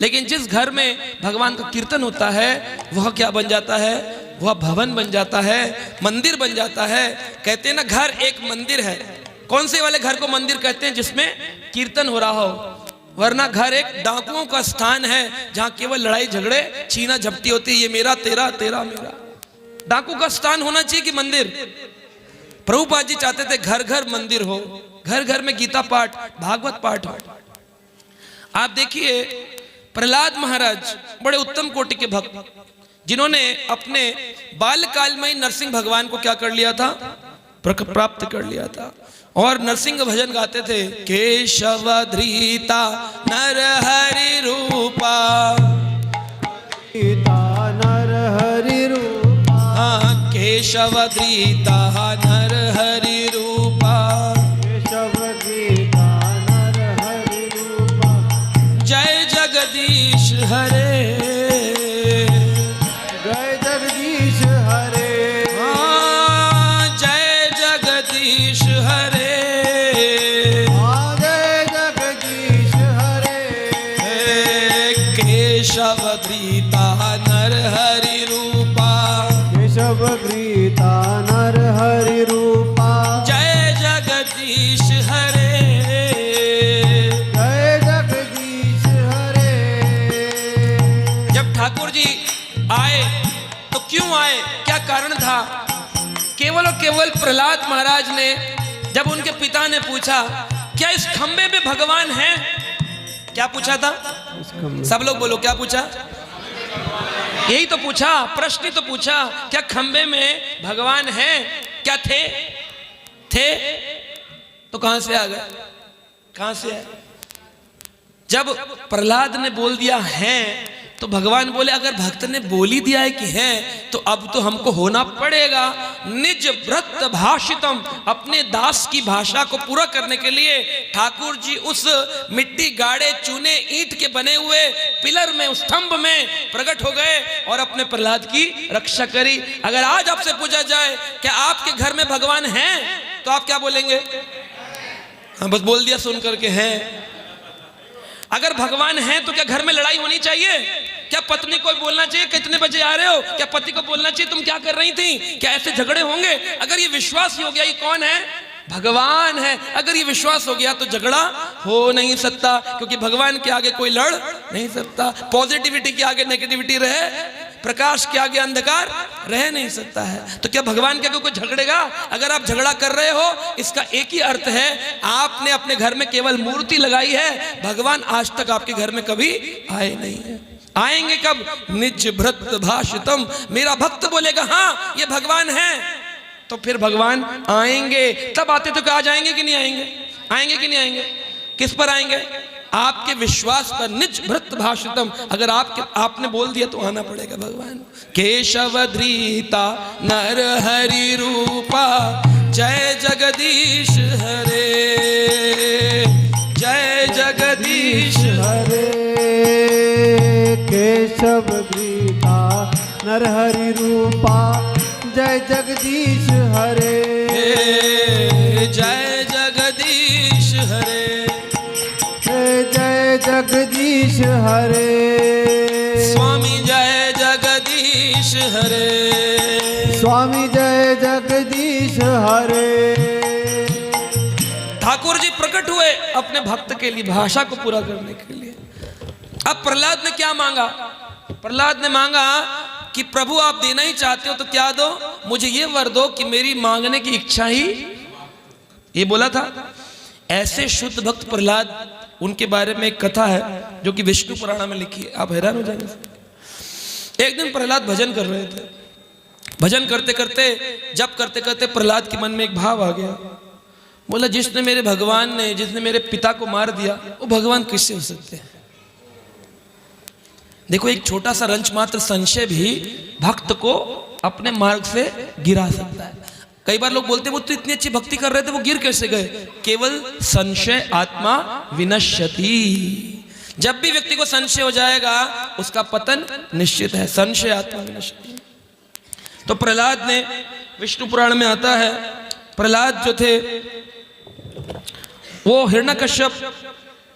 लेकिन जिस घर में भगवान का कीर्तन होता है वह क्या बन जाता है, वह भवन बन जाता है, मंदिर बन जाता है। कहते हैं ना घर एक मंदिर है। कौन से वाले घर को मंदिर कहते हैं? जिसमें कीर्तन हो रहा हो, वरना घर एक डाकुओं का स्थान है जहां केवल लड़ाई झगड़े छीना झपटी होती है, ये मेरा तेरा तेरा मेरा। डाकू का स्थान होना चाहिए कि मंदिर? प्रभुपाद जी चाहते थे घर घर मंदिर हो, घर घर में गीता पाठ भागवत पाठ हो। आप देखिए प्रहलाद महाराज बड़े उत्तम कोटि के भक्त, जिन्होंने अपने बाल्यकाल में ही नरसिंह भगवान को क्या कर लिया था, प्राप्त कर लिया था, और नरसिंह भजन गाते थे। केशव धृता नर हरि रूपा, नर हरि रूपा, हाँ केशव धृता नर हरि रूपा, केशव धृता नर हरि रूपा, जय जगदीश हरे, जय जगदीश हरे, हाँ जय जगदीश हरे, जय जगदीश हरे, केशव धृता नर हरि रूपा, केशव धृता नर हरि रूपा, जय जगदीश हरे, जय जगदीश हरे। जब ठाकुर जी आए तो क्यों आए, क्या कारण था? केवल और केवल प्रहलाद महाराज ने जब उनके पिता ने पूछा क्या इस खंबे में भगवान है, क्या पूछा था? सब लोग बोलो क्या पूछा? यही तो पूछा, प्रश्न ही तो पूछा, क्या खंबे में भगवान है? क्या थे? तो कहां से आ गए, कहां से आए? जब प्रहलाद ने बोल दिया है तो भगवान बोले अगर भक्त ने बोल ही दिया है कि है तो अब तो हमको होना पड़ेगा। निज व्रत भाषितम, अपने दास की भाषा को पूरा करने के लिए ठाकुर जी उस मिट्टी गाड़े चूने ईंट के बने हुए पिलर में, उस स्तंभ में प्रकट हो गए और अपने प्रहलाद की रक्षा करी। अगर आज आपसे पूछा जाए क्या आपके घर में भगवान है तो आप क्या बोलेंगे? हाँ बस बोल दिया सुन करके हैं। अगर भगवान है तो क्या घर में लड़ाई होनी चाहिए? क्या पत्नी को बोलना चाहिए कितने बजे आ रहे हो? क्या पति को बोलना चाहिए तुम क्या कर रही थी? क्या ऐसे झगड़े होंगे? अगर ये विश्वास ही हो गया ये कौन है? भगवान है। अगर ये विश्वास हो गया तो झगड़ा हो नहीं सकता, क्योंकि भगवान के आगे कोई लड़ नहीं सकता। पॉजिटिविटी के आगे नेगेटिविटी रहे, प्रकाश के आगे अंधकार रह नहीं सकता है। तो क्या भगवान के आगे कोई झगड़ेगा? अगर आप झगड़ा कर रहे हो इसका एक ही अर्थ है, आपने अपने घर में केवल मूर्ति लगाई है, भगवान आज तक आपके घर में कभी आए नहीं है। आएंगे कब? निज व्रत भाषितम, मेरा भक्त बोलेगा हाँ ये भगवान है तो फिर भगवान आएंगे। तब आते तो क्या आ जाएंगे कि नहीं आएंगे? आएंगे कि नहीं आएंगे? किस पर आएंगे? आपके विश्वास पर। निज व्रत भाषितम, अगर आपने बोल दिया तो आना पड़ेगा भगवान। केशव धृता नर हरि रूपा, जय जगदीश हरे, जय जगदीश हरे। केशव धृता नर हरि रूपा, जय जगदीश हरे, जय जगदीश हरे, जय जगदीश हरे। स्वामी जय जगदीश हरे, स्वामी जय जगदीश हरे। ठाकुर जी प्रकट हुए अपने भक्त के लिए, भाषा को पूरा करने के लिए। अब प्रहलाद ने क्या मांगा? प्रहलाद ने मांगा कि प्रभु आप देना ही चाहते हो तो क्या दो, मुझे ये वर दो कि मेरी मांगने की इच्छा ही, ये बोला था। ऐसे शुद्ध भक्त प्रहलाद, उनके बारे में एक कथा है जो कि विष्णु पुराण में लिखी है, आप हैरान हो जाएंगे। एक दिन प्रहलाद भजन कर रहे थे, भजन करते करते जब करते करते प्रहलाद के मन में एक भाव आ गया। बोला जिसने मेरे भगवान ने, जिसने मेरे पिता को मार दिया वो भगवान किससे हो सकते हैं? देखो एक छोटा सा रंच मात्र संशय भी भक्त को अपने मार्ग से गिरा सकता है। कई बार लोग बोलते हैं वो तो इतनी अच्छी भक्ति कर रहे थे, वो गिर कैसे गए? केवल संशय आत्मा विनश्यति। जब भी व्यक्ति को संशय हो जाएगा उसका पतन निश्चित है। संशय आत्मा विनश्यति। तो प्रहलाद ने, विष्णु पुराण में आता है, प्रहलाद जो थे वो हिरण्यकश्यप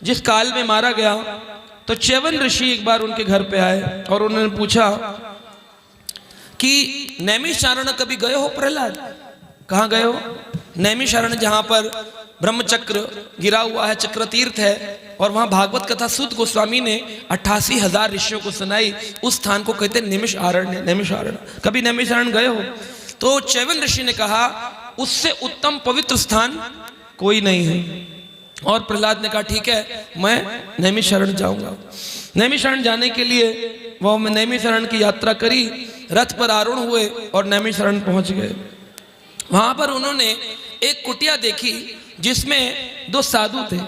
जिस काल में मारा गया, तो च्यवन ऋषि एक बार उनके घर पे आए और उन्होंने पूछा कि नैमिषारण्य कभी गए हो प्रहलाद? कहाँ गए हो? नैमिषारण्य जहां पर ब्रह्मचक्र गिरा हुआ है, चक्र तीर्थ है, और वहां भागवत कथा सूत गोस्वामी ने 88,000 ऋषियों को सुनाई। उस स्थान को कहते हैं नैमिषारण्य। नैमिषारण्य कभी नैमिषारण्य गए हो? तो च्यवन ऋषि ने कहा उससे उत्तम पवित्र स्थान कोई नहीं है। और प्रहलाद ने कहा ठीक है, मैं नैमिषारण्य जाऊंगा। नैमिषारण्य जाने के लिए वो नैमिषारण्य की यात्रा करी, रथ पर आरूढ़ हुए और नैमिषारण्य पहुंच गए। वहां पर उन्होंने एक कुटिया देखी जिसमें 2 साधु थे,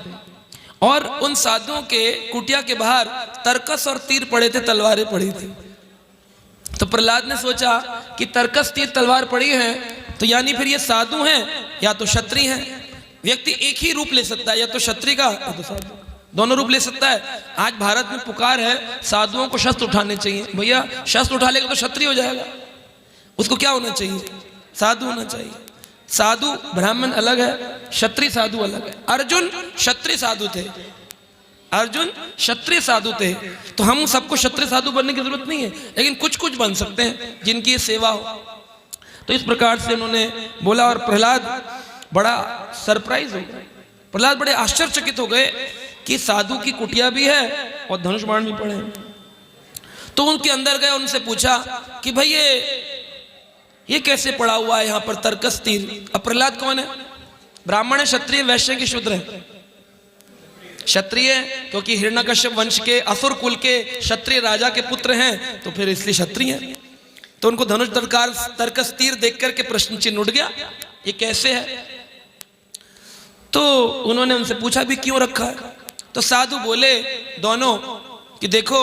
और उन साधुओं के कुटिया के बाहर तरकस और तीर पड़े थे, तलवारें पड़ी थी। तो प्रहलाद ने सोचा कि तरकस तीर तलवार पड़ी है तो यानी फिर ये साधु हैं या तो क्षत्रिय हैं। व्यक्ति एक ही रूप ले सकता है, या तो क्षत्रिय का या तो साधु, दोनों रूप ले सकता है। आज भारत में पुकार है साधुओं को शस्त्र उठाने चाहिए। भैया शस्त्र उठा लेगा तो क्षत्रिय हो जाएगा, उसको क्या होना चाहिए? साधु होना चाहिए। साधु ब्राह्मण अलग है, क्षत्रिय साधु अलग है। अर्जुन क्षत्रिय साधु थे, अर्जुन क्षत्रिय साधु थे। तो हम सबको क्षत्रिय साधु बनने की जरूरत नहीं है, लेकिन कुछ कुछ बन सकते हैं जिनकी सेवा हो। तो इस प्रकार से उन्होंने बोला, और प्रहलाद बड़ा सरप्राइज हो गए। प्रहलाद बड़े आश्चर्यचकित हो गए कि साधु की कुटिया भी है और धनुष बाण भी पड़े हैं। तो उनके अंदर गए, उनसे पूछा कि भाई ये कैसे पड़ा हुआ है यहाँ पर तरकस तीर? अब प्रहलाद कौन है? ब्राह्मण है, क्षत्रिय, वैश्य की शूद्र है? क्षत्रिय है, क्योंकि हिरण्यकश्यप वंश के असुर कुल के क्षत्रिय राजा के पुत्र हैं, तो फिर इसलिए क्षत्रिय है। तो उनको धनुष तरकस तीर देख करके प्रश्न चिन्ह उठ गया, ये कैसे है? तो उन्होंने उनसे पूछा भी क्यों रखा है? तो साधु बोले दोनों कि देखो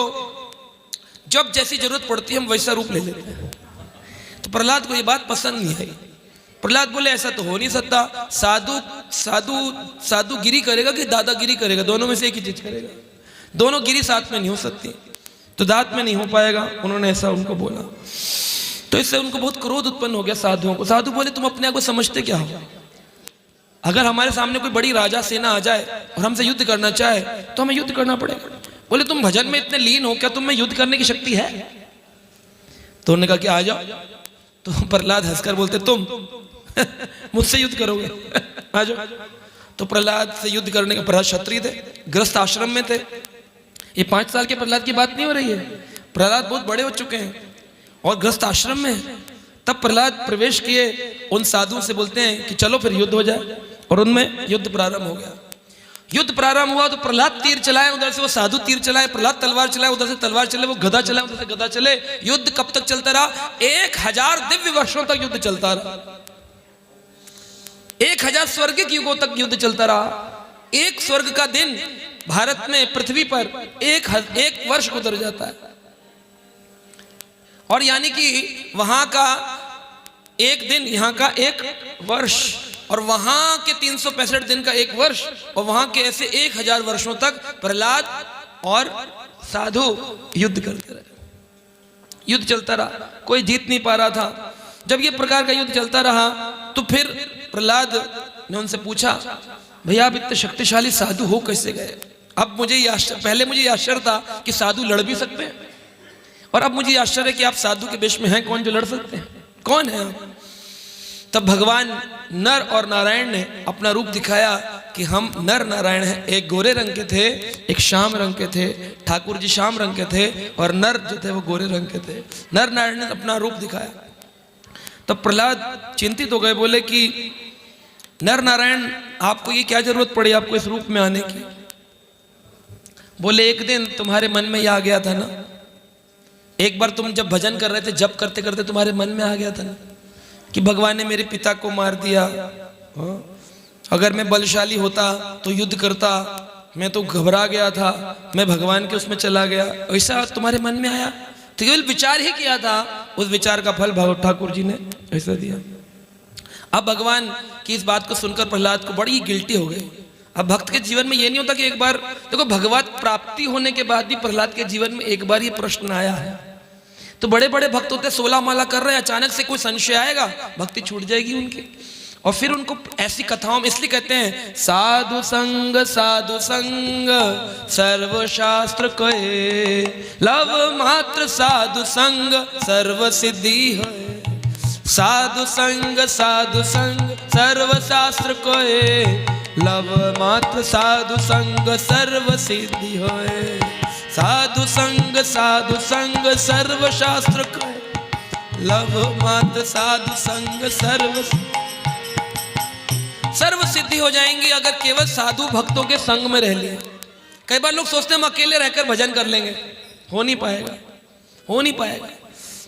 जब जैसी जरूरत पड़ती है हम वैसा रूप ले लेते हैं। तो प्रहलाद को ये बात पसंद नहीं आई। प्रहलाद बोले ऐसा तो हो नहीं सकता, साधु साधु साधु गिरी करेगा कि दादागिरी करेगा? दोनों में से एक ही चीज करेगा, दोनों गिरी साथ में नहीं हो सकती, तो दांत में नहीं हो पाएगा। उन्होंने ऐसा उनको बोला, तो इससे उनको बहुत क्रोध उत्पन्न हो गया साधुओं को। साधु बोले तुम अपने आप को समझते क्या हो? अगर हमारे सामने कोई बड़ी राजा सेना आ जाए और हमसे युद्ध करना चाहे तो हमें युद्ध करना पड़ेगा। बोले तुम भजन में इतने लीन हो, क्या तुम में युद्ध करने की शक्ति है? तो उन्होंने कहा कि आ जाओ। तो प्रहलाद हंसकर बोलते तुम मुझसे युद्ध करोगे? आ जाओ। तो प्रहलाद से युद्ध करने का, प्रहलाद क्षत्रिय थे, गृहस्थ आश्रम में थे। ये 5 साल के प्रहलाद की बात नहीं हो रही है, प्रहलाद बहुत बड़े हो चुके हैं और गृहस्थ आश्रम में। तब प्रहलाद प्रवेश किए, उन साधुओं से बोलते हैं कि चलो फिर युद्ध हो जाए, और उनमें युद्ध प्रारंभ हो गया। युद्ध प्रारंभ हुआ तो प्रहलाद तीर चलाए, उधर से वो साधु तीर चलाए, प्रहलाद तलवार चलाए, उधर से तलवार चले, वो गदा चलाए, उधर से गदा चले। युद्ध कब तक चलता रहा? 1000 दिव्य वर्षों तक युद्ध चलता रहा। 1000 स्वर्गिक युगों तक युद्ध चलता रहा। एक स्वर्ग का दिन भारत में, पृथ्वी पर एक वर्ष गुजर जाता है, और यानी कि वहां का एक दिन यहाँ का 1 वर्ष, और वहां के 365 दिन का 1 वर्ष, और वहां के ऐसे 1000 वर्षों तक प्रहलाद और साधु युद्ध करते रहे। युद्ध चलता रहा, कोई जीत नहीं पा रहा था। जब ये प्रकार का युद्ध चलता रहा तो फिर प्रहलाद ने उनसे पूछा भैया आप इतने शक्तिशाली साधु हो कैसे गए? अब मुझे पहले मुझे ये आश्चर्य था कि साधु लड़ भी सकते हैं, और अब मुझे आश्चर्य है कि आप साधु के वेश में हैं कौन जो लड़ सकते हैं? कौन है आप? तब भगवान नर और नारायण ने अपना रूप दिखाया कि हम नर नारायण हैं। एक गोरे रंग के थे, एक श्याम रंग के थे। ठाकुर जी श्याम रंग के थे और नर जो थे वो गोरे रंग के थे। नर नारायण ने अपना रूप दिखाया। तब प्रहलाद चिंतित हो गए, बोले कि नर नारायण आपको ये क्या जरूरत पड़ी आपको इस रूप में आने की? बोले एक दिन तुम्हारे मन में यह आ गया था ना, एक बार तुम जब भजन कर रहे थे, जब करते करते तुम्हारे मन में आ गया था ना कि भगवान ने मेरे पिता को मार दिया। अगर मैं बलशाली होता तो युद्ध करता, मैं तो घबरा गया था, मैं भगवान के उसमें चला गया। ऐसा तुम्हारे मन में आया? तो केवल विचार ही किया था, उस विचार का फल भगवत ठाकुर जी ने ऐसा दिया। अब भगवान की इस बात को सुनकर प्रहलाद को बड़ी गिल्टी हो गई। अब भक्त के जीवन में ये नहीं होता कि एक बार देखो, भगवत प्राप्ति होने के बाद भी प्रहलाद के जीवन में एक बार ये प्रश्न आया है। तो बड़े बड़े भक्त होते 16 माला कर रहे हैं, अचानक से कोई संशय आएगा, भक्ति छूट जाएगी उनकी। और फिर उनको ऐसी कथाओं में इसलिए कहते हैं साधु संग सर्व शास्त्र कहे, लव मात्र साधु संग सर्व सिद्धि है। साधु संग सर्व शास्त्र कहे, लव मात्र साधु संग सर्व सिद्धि है। साधु संग सर्व शास्त्र कहे, लव मात्र साधु संग सर्व सिद्धि हो जाएंगी अगर केवल साधु भक्तों के संग में रह लिए। कई बार लोग सोचते हैं हम अकेले रहकर भजन कर लेंगे, हो नहीं पाएगा।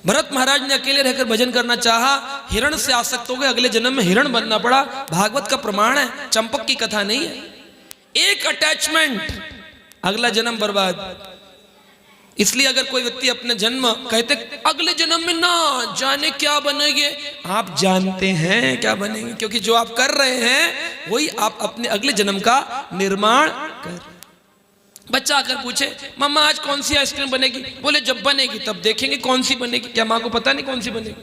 भरत महाराज ने अकेले रहकर भजन करना चाहा, हिरण से आसक्त हो गए, अगले जन्म में हिरण बनना पड़ा। भागवत का प्रमाण है, चंपक की कथा नहीं है। एक अटैचमेंट, अगला जन्म बर्बाद। इसलिए अगर कोई व्यक्ति अपने जन्म कहते अगले जन्म में ना जाने क्या बनेंगे, आप जानते हैं क्या बनेंगे, क्योंकि जो आप कर रहे हैं वही आप अपने अगले जन्म का निर्माण कर। बच्चा आकर पूछे मम्मा आज कौन सी आइसक्रीम बनेगी, बोले जब बनेगी तब देखेंगे कौन सी बनेगी। क्या माँ को पता नहीं कौन सी बनेगी?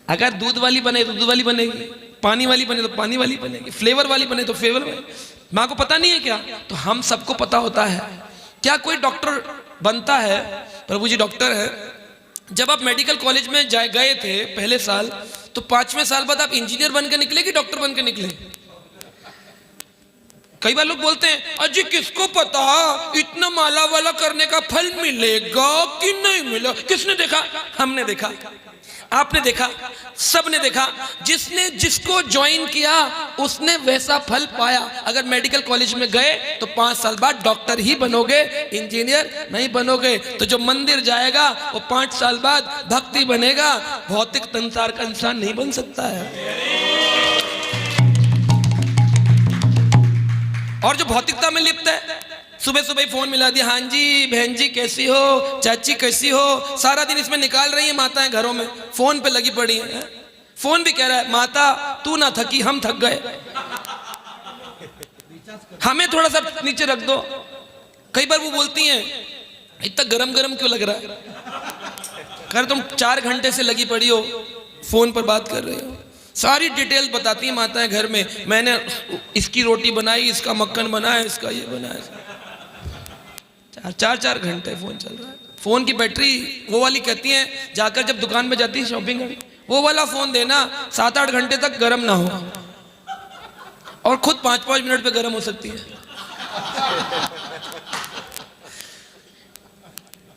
अगर दूध वाली बने तो दूध वाली बनेगी, पानी वाली बने तो पानी वाली बनेगी, फ्लेवर वाली बने तो फ्लेवर वाली। माँ को पता नहीं है क्या? तो हम सबको पता होता है। क्या कोई डॉक्टर बनता है? प्रभु जी डॉक्टर है। जब आप मेडिकल कॉलेज में गए थे पहले साल, तो 5वें साल बाद आप इंजीनियर बनकर निकले कि डॉक्टर बनकर निकले? कई बार लोग बोलते हैं अजी किसको पता इतना माला वाला करने का फल मिलेगा कि नहीं मिलेगा। किसने देखा? हमने देखा, आपने देखा, सबने देखा। जिसने जिसको ज्वाइन किया उसने वैसा फल पाया। अगर मेडिकल कॉलेज में गए तो 5 साल बाद डॉक्टर ही बनोगे, इंजीनियर नहीं बनोगे। तो जो मंदिर जाएगा वो 5 साल बाद भक्ति बनेगा, भौतिक संसार का इंसान नहीं बन सकता है। और जो भौतिकता में लिप्त है, सुबह सुबह फोन मिला दिया, हाँ जी बहन जी कैसी हो, चाची कैसी हो, सारा दिन इसमें निकाल रही है माताएं घरों में, फोन पे लगी पड़ी है। फोन भी कह रहा है माता तू ना थकी हम थक गए, हमें थोड़ा सा नीचे रख दो। कई बार वो बोलती हैं इतना गरम गरम क्यों लग रहा है? कर तुम 4 घंटे से लगी पड़ी हो, फोन पर बात कर रही हो। सारी डिटेल बताती है माताएं घर में, मैंने इसकी रोटी बनाई, इसका मक्खन बनाया, इसका ये बनाया। 4 घंटे फोन चल रहा है। फोन की बैटरी वो वाली कहती है जाकर जब दुकान में जाती है शॉपिंग करने, वो वाला फोन देना 7-8 घंटे तक गर्म ना हो, और खुद 5-5 मिनट पे गर्म हो सकती है।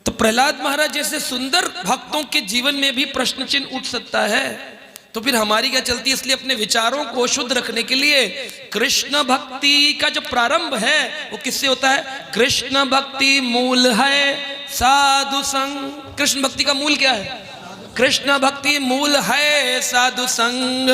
तो प्रहलाद महाराज जैसे सुंदर भक्तों के जीवन में भी प्रश्न चिन्ह उठ सकता है, तो फिर हमारी क्या चलती है? इसलिए अपने विचारों को शुद्ध रखने के लिए कृष्ण भक्ति का जो प्रारंभ है वो किससे होता है? कृष्ण भक्ति मूल है साधु संग। कृष्ण भक्ति का मूल क्या है? कृष्ण भक्ति मूल है साधु संग।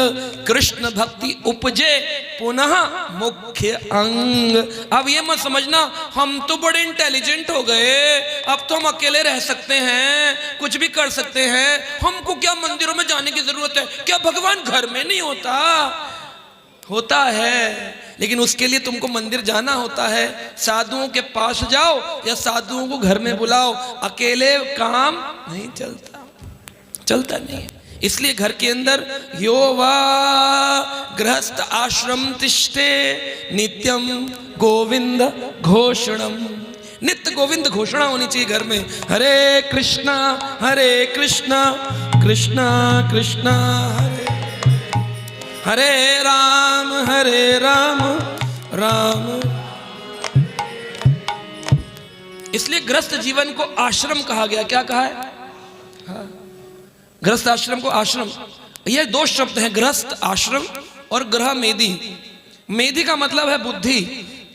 कृष्ण भक्ति उपजे पुनः मुख्य अंग। अब ये मत समझना हम तो बड़े इंटेलिजेंट हो गए, अब तो हम अकेले रह सकते हैं, कुछ भी कर सकते हैं, हमको क्या मंदिरों में जाने की जरूरत है? क्या भगवान घर में नहीं होता? होता है, लेकिन उसके लिए तुमको मंदिर जाना होता है। साधुओं के पास जाओ या साधुओं को घर में बुलाओ, अकेले काम नहीं चलता नहीं है। इसलिए घर के अंदर यो वा गृहस्थ आश्रम तिष्ठे नित्यम गोविंद घोषणम। नित्य गोविंद घोषणा होनी चाहिए घर में। हरे कृष्णा कृष्णा कृष्णा हरे राम राम। इसलिए गृहस्थ जीवन को आश्रम कहा गया। क्या कहा है? हाँ, गृहस्थ आश्रम को आश्रम। ये 2 शब्द हैं, गृहस्थ आश्रम और ग्रह मेधी। मेधी का मतलब है बुद्धि।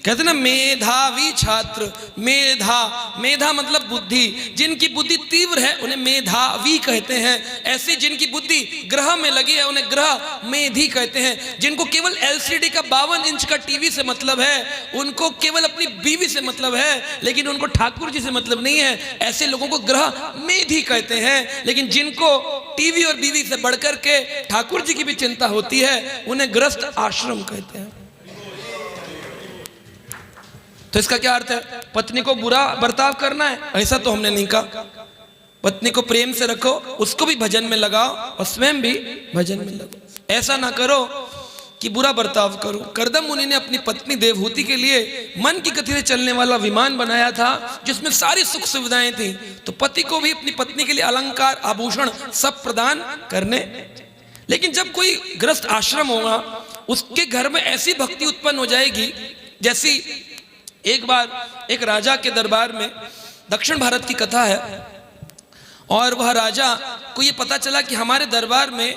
कहते ना मेधावी छात्र, मेधा मतलब बुद्धि, जिनकी बुद्धि तीव्र है उन्हें मेधावी कहते हैं। ऐसे जिनकी बुद्धि ग्रह में लगी है उन्हें ग्रह मेधी कहते हैं। जिनको केवल एलसीडी का 52 इंच का टीवी से मतलब है, उनको केवल अपनी बीवी से मतलब है, लेकिन उनको ठाकुर जी से मतलब नहीं है, ऐसे लोगों को ग्रह मेधी कहते हैं। लेकिन जिनको टीवी और बीवी से बढ़कर के ठाकुर जी की भी चिंता होती है उन्हें गृहस्थ आश्रम कहते हैं। तो इसका क्या अर्थ है? पत्नी को बुरा बर्ताव करना है ऐसा तो हमने नहीं कहा। पत्नी को प्रेम से रखो, उसको भी भजन में लगाओ और स्वयं भी भजन में लगाओ। ऐसा ना करो कि बुरा बर्ताव करो। करदम मुनि ने अपनी पत्नी देवहूति के लिए मन की गति से चलने वाला विमान बनाया था जिसमें सारी सुख सुविधाएं थी। तो पति को भी अपनी पत्नी के लिए अलंकार आभूषण सब प्रदान करने। लेकिन जब कोई गृहस्थ आश्रम होगा उसके घर में ऐसी भक्ति उत्पन्न हो जाएगी जैसी एक बार एक राजा के दरबार में, दक्षिण भारत की कथा है, और वह राजा को ये पता चला कि हमारे दरबार में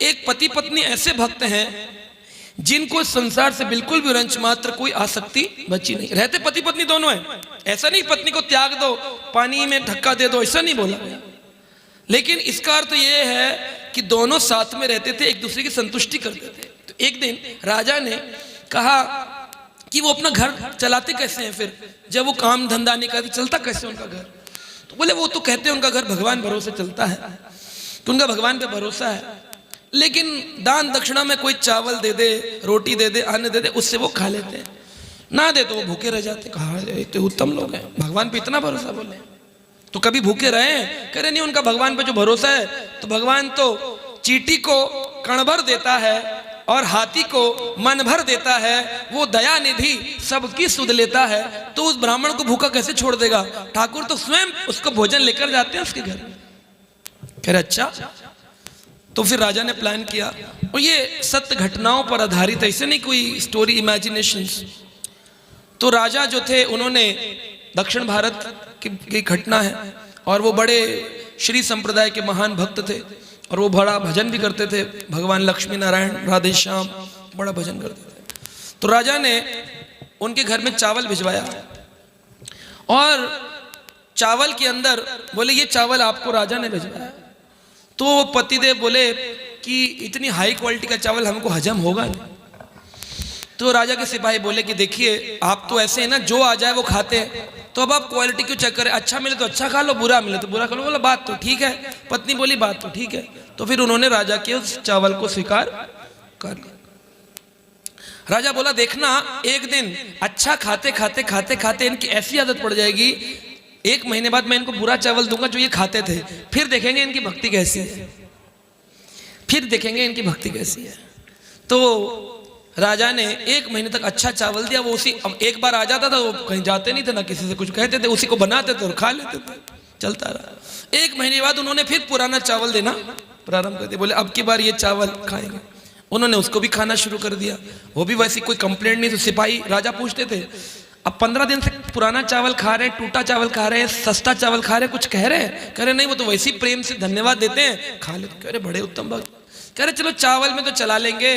एक पति पत्नी ऐसे भक्त हैं जिनको संसार से बिल्कुल भी रंच मात्र कोई आसक्ति बची नहीं। रहते पति पत्नी दोनों हैं, ऐसा नहीं पत्नी को त्याग दो पानी में धक्का दे दो, ऐसा नहीं बोला। लेकिन इसका अर्थ ये है कि दोनों साथ में रहते थे, एक दूसरे की संतुष्टि करते थे। तो एक दिन राजा ने कहा कि वो अपना घर चलाते कैसे हैं, फिर जब वो काम धंधा नहीं करते चलता कैसे उनका घर? तो बोले वो तो कहते हैं उनका घर भगवान भरोसे चलता है, तो उनका भगवान पे भरोसा है, लेकिन दान दक्षिणा में कोई चावल दे दे, रोटी दे दे, अन्न दे दे, उससे वो खा लेते हैं, ना दे तो वो भूखे रह जाते। कहा तो उत्तम लोग हैं, भगवान पे इतना भरोसा। बोले तो कभी भूखे रहे? कह रहे नहीं, उनका भगवान पे जो भरोसा है, तो भगवान तो चींटी को कण भर देता है और हाथी को मन भर देता है, वो दया निधि सबकी सुध लेता है, तो उस ब्राह्मण को भूखा कैसे छोड़ देगा? ठाकुर तो स्वयं उसको भोजन लेकर जाते हैं उसके घर। कह रहे अच्छा। तो फिर राजा ने प्लान किया, और ये सत्य घटनाओं पर आधारित, ऐसे नहीं कोई स्टोरी इमेजिनेशंस। तो राजा जो थे उन्होंने, दक्षिण भारत की घटना है, और वो बड़े श्री संप्रदाय के महान भक्त थे, और वो बड़ा भजन भी करते थे, भगवान लक्ष्मी नारायण राधे श्याम बड़ा भजन करते थे। तो राजा ने उनके घर में चावल भिजवाया, और चावल के अंदर बोले ये चावल आपको राजा ने भिजवाया। तो पतिदेव बोले कि इतनी हाई क्वालिटी का चावल हमको हजम होगा नहीं। तो राजा के सिपाही बोले कि देखिए आप तो ऐसे हैं ना, जो आ जाए वो खाते हैं, तो अब आप क्वालिटी क्यों चेक करें? अच्छा मिले तो अच्छा खा लो, बुरा मिले तो बुरा खा लो। बोला बात तो ठीक है। पत्नी बोली बात तो ठीक है। तो फिर उन्होंने राजा के उस चावल को स्वीकार कर लिया। राजा बोला देखना एक दिन अच्छा खाते खाते खाते खाते इनकी ऐसी आदत पड़ जाएगी, 1 महीने बाद मैं इनको बुरा चावल दूंगा जो ये खाते थे, फिर देखेंगे इनकी भक्ति कैसी है, फिर देखेंगे इनकी भक्ति कैसी है। तो राजा ने 1 महीने तक अच्छा चावल दिया। वो उसी, अब एक बार आ जाता था, वो कहीं जाते नहीं थे ना किसी से कुछ कहते थे, उसी को बनाते थे और खा लेते थे, चलता रहा। 1 महीने बाद उन्होंने फिर पुराना चावल देना प्रारंभ कर दिया। बोले अब की बार ये चावल खाएंगे। उन्होंने उसको भी खाना शुरू कर दिया। वो भी वैसी कोई कंप्लेंट नहीं। तो सिपाही राजा पूछते थे अब 15 दिन से पुराना चावल खा रहे हैं, टूटा चावल खा रहे हैं, सस्ता चावल खा रहे हैं, कुछ कह रहे हैं? कह रहे नहीं, वो तो वैसे ही प्रेम से धन्यवाद देते हैं, खा लेते। कह रहे बड़े उत्तम बात। कह रहे चलो चावल में तो चला लेंगे,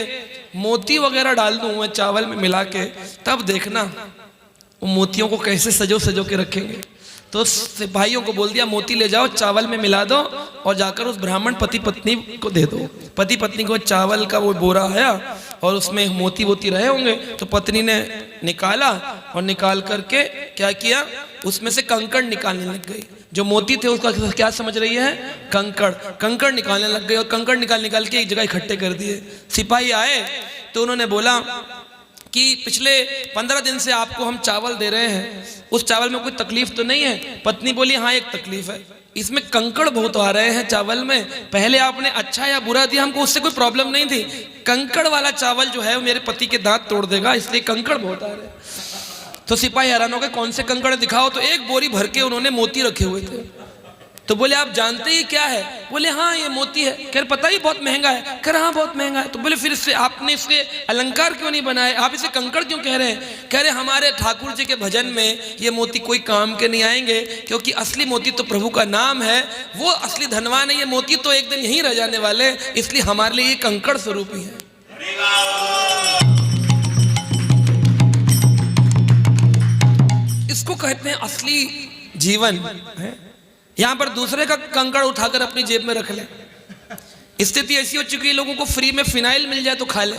मोती वगैरह डाल दूं मैं चावल में मिला के, तब देखना वो मोतियों को कैसे सजो सजो के रखेंगे। तो सिपाहियों को बोल दिया मोती ले जाओ, चावल में मिला दो और जाकर उस ब्राह्मण पति पत्नी को दे दो। पति पत्नी को चावल का वो बोरा आया और उसमें मोती वोती रहे होंगे। तो पत्नी ने निकाला और निकाल करके क्या किया, उसमें से कंकड़ निकालने लग गई। जो मोती थे उसका क्या समझ रही है? कंकड़। कंकड़ निकालने लग गई और कंकड़ निकाल के एक जगह इकट्ठे कर दिए। सिपाही आए तो उन्होंने बोला कि पिछले 15 दिन से आपको हम चावल दे रहे हैं, उस चावल में कोई तकलीफ तो नहीं है? पत्नी बोली हाँ एक तकलीफ है, इसमें कंकड़ बहुत आ रहे हैं चावल में। पहले आपने अच्छा या बुरा दिया, हमको उससे कोई प्रॉब्लम नहीं थी, कंकड़ वाला चावल जो है वो मेरे पति के दांत तोड़ देगा, इसलिए कंकड़ बहुत आ रहे हैं। तो सिपाही हैरान हो गए, कौन से कंकड़ दिखाओ। तो एक बोरी भर के उन्होंने मोती रखे हुए थे। तो बोले आप जानते ही क्या है? बोले हाँ ये मोती है। कह रहे पता ही बहुत महंगा है। कह रहे हाँ बहुत महंगा है। तो बोले फिर इससे आपने इसके अलंकार क्यों नहीं बनाए, आप इसे कंकड़ क्यों कह रहे हैं? कह रहे हमारे ठाकुर जी के भजन में ये मोती कोई काम के नहीं आएंगे, क्योंकि असली मोती तो प्रभु का नाम है, वो असली धनवान है, ये मोती तो एक दिन यहीं रह जाने वाले, इसलिए हमारे लिए ये कंकड़ स्वरूप ही है। इसको कहते हैं असली जीवन है। यहां पर दूसरे का कंकड़ उठाकर अपनी जेब में रख ले। स्थिति ऐसी हो चुकी है, लोगों को फ्री में फिनाइल मिल जाए तो खा ले।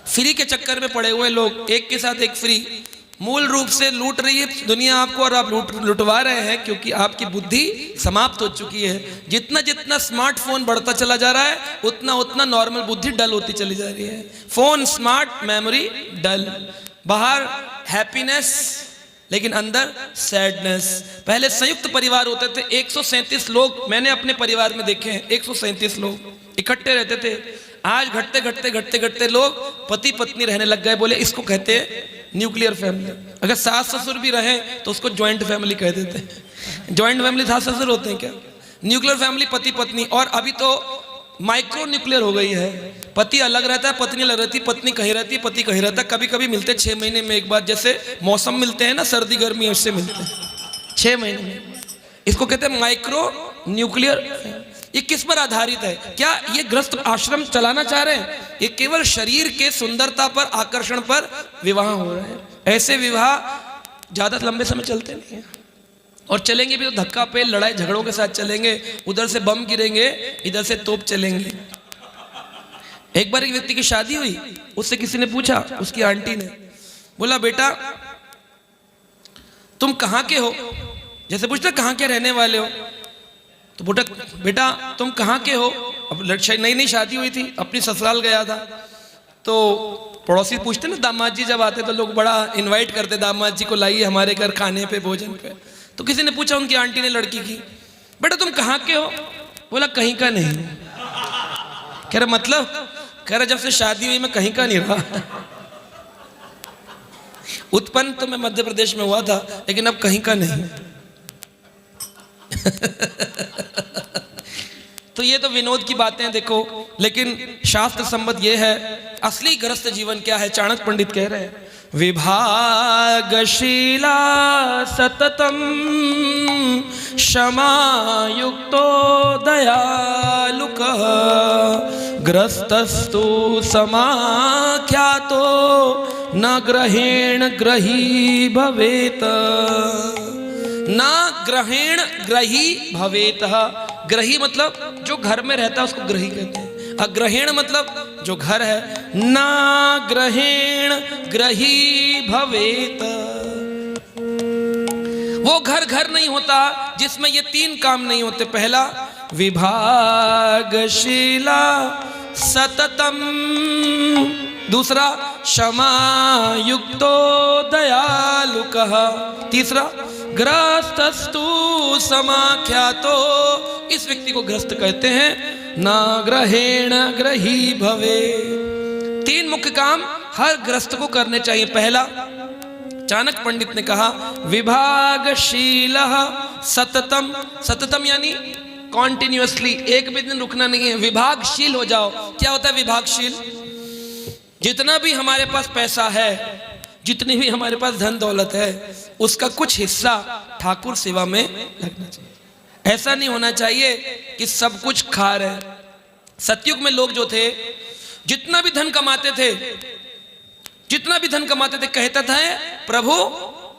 फ्री के चक्कर में पड़े हुए लोग, एक के साथ एक फ्री। मूल रूप से लूट रही है दुनिया आपको, और आप लुटवा रहे हैं क्योंकि आपकी बुद्धि समाप्त हो चुकी है। जितना जितना स्मार्टफोन बढ़ता चला जा रहा है, उतना उतना नॉर्मल बुद्धि डल होती चली जा रही है। फोन स्मार्ट, मेमोरी डल। बाहर हैप्पीनेस, लेकिन अंदर सैडनेस। पहले संयुक्त परिवार होते थे, 137 लोग मैंने अपने परिवार में देखे हैं। 137 लोग इकट्ठे रहते थे। आज घटते घटते घटते घटते लोग पति पत्नी रहने लग गए। बोले इसको कहते हैं न्यूक्लियर फैमिली। अगर सास ससुर भी रहे तो उसको ज्वाइंट फैमिली कह देते हैं। ज्वाइंट फैमिली सास ससुर होते हैं क्या? न्यूक्लियर फैमिली पति पत्नी। और अभी तो माइक्रो न्यूक्लियर हो गई है। पति अलग रहता है, पत्नी अलग रहती है, पत्नी कहीं रहती है, पति कहीं रहता है। कभी कभी मिलते 6 महीने में एक बार, जैसे मौसम मिलते हैं ना, सर्दी गर्मी, उससे मिलते हैं 6 महीने में। इसको कहते हैं माइक्रो न्यूक्लियर। ये किस पर आधारित है? क्या ये गृहस्थ आश्रम चलाना चाह रहे हैं? ये केवल शरीर के सुंदरता पर, आकर्षण पर विवाह हो रहे हैं। ऐसे विवाह ज्यादा लंबे समय चलते नहीं हैं, और चलेंगे भी तो धक्का पे, लड़ाई झगड़ों के साथ चलेंगे। उधर से बम गिरेंगे, इधर से तोप चलेंगे। एक बार एक व्यक्ति की शादी हुई, उससे किसी ने पूछा, उसकी आंटी ने बोला, बेटा तुम कहाँ के हो? जैसे पूछते कहाँ के रहने वाले हो, तो बेटा तुम कहाँ के हो? अब नई नई शादी हुई थी, अपनी ससुराल गया था, तो पड़ोसी पूछते ना, दामाद जी जब आते तो लोग बड़ा इनवाइट करते, दामाद जी को लाइए हमारे घर खाने पे, भोजन पे। तो किसी ने पूछा उनकी आंटी ने लड़की की, बेटा तुम कहाँ के हो? बोला कहीं का नहीं। कह रहा मतलब? कह रहा जब से शादी हुई मैं कहीं का नहीं रहा। उत्पन्न तो मैं मध्य प्रदेश में हुआ था, लेकिन अब कहीं का नहीं। तो ये तो विनोद की बातें देखो, लेकिन शास्त्र संबद्ध ये है असली गृहस्थ जीवन क्या है। चाणक्य पंडित कह रहे हैं, विभागशीला सततम क्षमायुक्तो दयालुकः ग्रस्तस्तु समाख्यातो न ग्रहेण ग्रही भवेत। न ग्रहेण ग्रही भवेत। ग्रही मतलब जो घर में रहता है उसको ग्रही कहते हैं। अग्रहेण मतलब जो घर है। न ग्रहेण ग्रही भवेत। वो घर घर नहीं होता जिसमें ये 3 काम नहीं होते। पहला विभागशीला सततम, दूसरा क्षमायुक्तो दयालुकः, तीसरा ग्रस्तस्तु समाख्यातो। इस व्यक्ति को ग्रस्त कहते हैं। न ग्रहेण ग्रही भवे। 3 मुख्य काम हर ग्रस्त को करने चाहिए। पहला, चाणक्य पंडित ने कहा, विभागशीलः सततम। सततम यानी कॉन्टिन्यूअसली, एक भी दिन रुकना नहीं है। विभागशील हो जाओ। क्या होता है विभागशील? जितना भी हमारे पास पैसा है, जितनी भी हमारे पास धन दौलत है, उसका कुछ हिस्सा ठाकुर सेवा में लगना चाहिए। ऐसा नहीं होना चाहिए कि सब कुछ खा रहे। सतयुग में लोग जो थे, जितना भी धन कमाते थे, जितना भी धन कमाते थे, कहता था प्रभु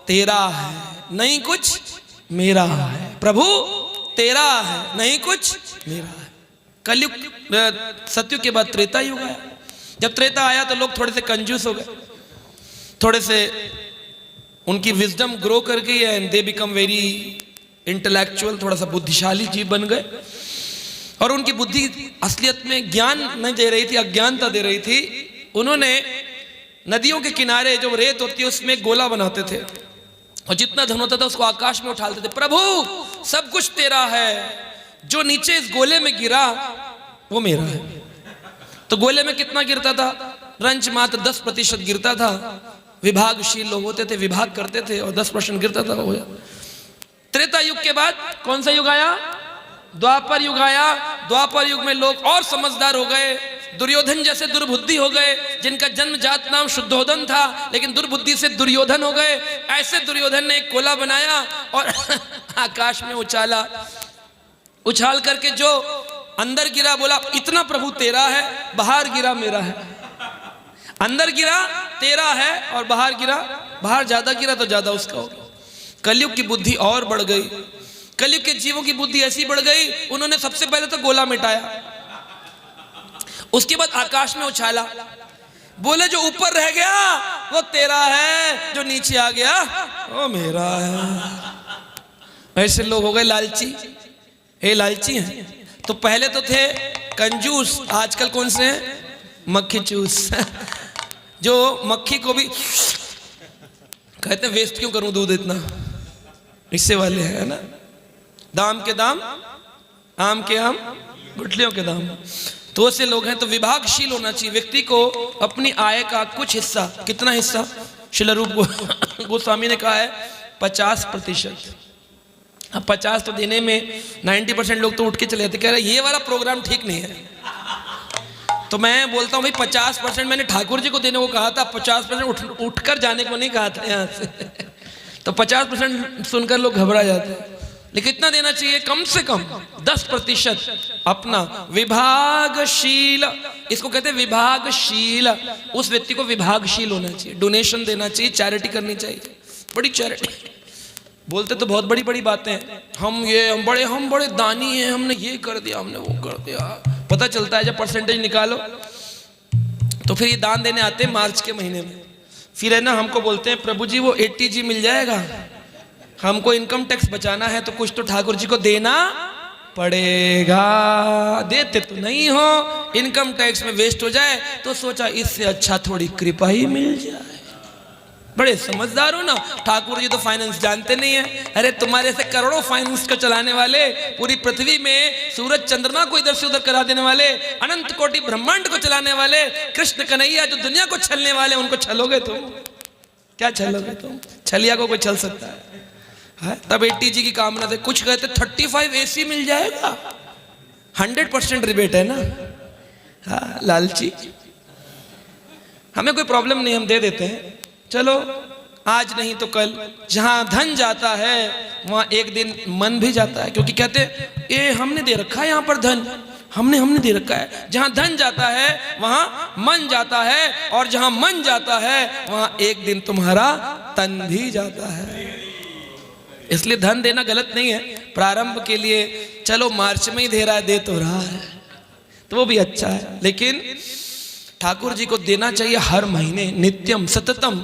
तेरा है, नहीं कुछ मेरा है। प्रभु तेरा है, नहीं कुछ मेरा है। कलयुग, सतयुग के बाद त्रेता युग आया। जब त्रेता आया तो लोग थोड़े से कंजूस हो गए, थोड़े से उनकी विजडम ग्रो कर गई and they become very intellectual, थोड़ा सा बुद्धिशाली जीव बन गए। और उनकी बुद्धि असलियत में ज्ञान नहीं दे रही थी, अज्ञानता दे रही थी। उन्होंने नदियों के किनारे जो रेत होती है उसमें गोला बनाते थे, और जितना धन होता था उसको आकाश में उठाते थे। प्रभु सब कुछ तेरा है, जो नीचे इस गोले में गिरा वो मेरा है। तो गोले में कितना गिरता था? रंच मात्र 10% गिरता था। विभागशील लोग होते थे, विभाग करते थे, और 10% गिरता था। हो गया। त्रेता युग के बाद कौन सा युग आया? द्वापर युग आया। द्वापर युग में लोग और समझदार हो गए। दुर्योधन जैसे दुर्बुद्धि हो गए, जिनका जन्म जात नाम शुद्धोधन था, लेकिन दुर्बुद्धि से दुर्योधन हो गए। ऐसे दुर्योधन ने एक गोला बनाया और आकाश में उछाला। उछाल करके जो अंदर गिरा, बोला इतना प्रभु तेरा है, बाहर गिरा मेरा है। अंदर गिरा तेरा है और बाहर गिरा बाहर ज्यादा गिरा तो ज्यादा उसका हो गया। कलयुग की बुद्धि और बढ़ गई, कलयुग के जीवों की बुद्धि ऐसी बढ़ गई, उन्होंने सबसे पहले तो गोला मिटाया, उसके बाद आकाश में उछाला, बोले जो ऊपर रह गया वो तेरा है, जो नीचे आ गया वो मेरा है। ऐसे लोग हो गए लालची, ये लालची हैं। तो पहले तो थे कंजूस, आजकल कौन से हैं? मक्खी चूस जो मक्खी को भी कहते हैं वेस्ट क्यों करूं दूध इतना, इससे वाले है ना, दाम के दाम, आम के आम, गुठलियों के दाम। तो ऐसे लोग हैं। तो विभागशील होना चाहिए व्यक्ति को, अपनी आय का कुछ हिस्सा, कितना हिस्सा? श्रील रूप गोस्वामी ने कहा है 50%। अब 50 तो देने में 90% लोग तो उठ के चले जाते, कह रहे ये वाला प्रोग्राम ठीक नहीं है। तो मैं बोलता हूँ भाई 50% मैंने ठाकुर जी को देने को कहा था, 50% उठकर जाने को नहीं कहा था यहाँ से। तो 50% सुनकर लोग घबरा जाते हैं, लेकिन इतना देना चाहिए कम से कम 10% अपना विभागशील, इसको कहते हैं विभागशील। उस व्यक्ति को विभागशील होना चाहिए, डोनेशन देना चाहिए, चैरिटी करनी चाहिए, बड़ी चैरिटी। बोलते तो बहुत बड़ी बड़ी बातें हैं, हम बड़े दानी हैं, हमने ये कर दिया, हमने वो कर दिया। पता चलता है जब परसेंटेज निकालो तो फिर ये दान देने आते हैं मार्च के महीने में, फिर है ना हमको बोलते हैं प्रभु जी वो 80G मिल जाएगा, हमको इनकम टैक्स बचाना है तो कुछ तो ठाकुर जी को देना पड़ेगा। देते तो नहीं हो, इनकम टैक्स में वेस्ट हो जाए तो सोचा इससे अच्छा थोड़ी कृपा ही मिल जाए। बड़े समझदार हो ना, ठाकुर जी तो फाइनेंस जानते नहीं है। अरे तुम्हारे से करोड़ों फाइनेंस को चलाने वाले, पूरी पृथ्वी में सूरज चंद्रमा को इधर से उधर करा देने वाले, अनंत कोटि ब्रह्मांड को चलाने वाले कृष्ण कन्हैया जो दुनिया को छलने वाले, उनको छलोगे तुम? क्या छलोगे तुम? छलिया को कोई छल सकता है? तब 80G की कामना से कुछ कहते 35 AC मिल जाएगा, 100% रिबेट है ना। हाँ, लालची। हमें कोई प्रॉब्लम नहीं, हम दे देते हैं, चलो आज नहीं तो कल। जहां धन जाता है वहां एक दिन मन भी जाता है, क्योंकि कहते हैं ये हमने दे रखा है, यहां पर धन हमने दे रखा है। जहां धन जाता है वहां मन जाता है, और जहां मन जाता है वहां एक दिन तुम्हारा तन भी जाता है। इसलिए धन देना गलत नहीं है, प्रारंभ के लिए चलो मार्च में ही दे रहा है, दे तो रहा है तो वो भी अच्छा है, लेकिन ठाकुर जी को देना चाहिए हर महीने, नित्यम सततम,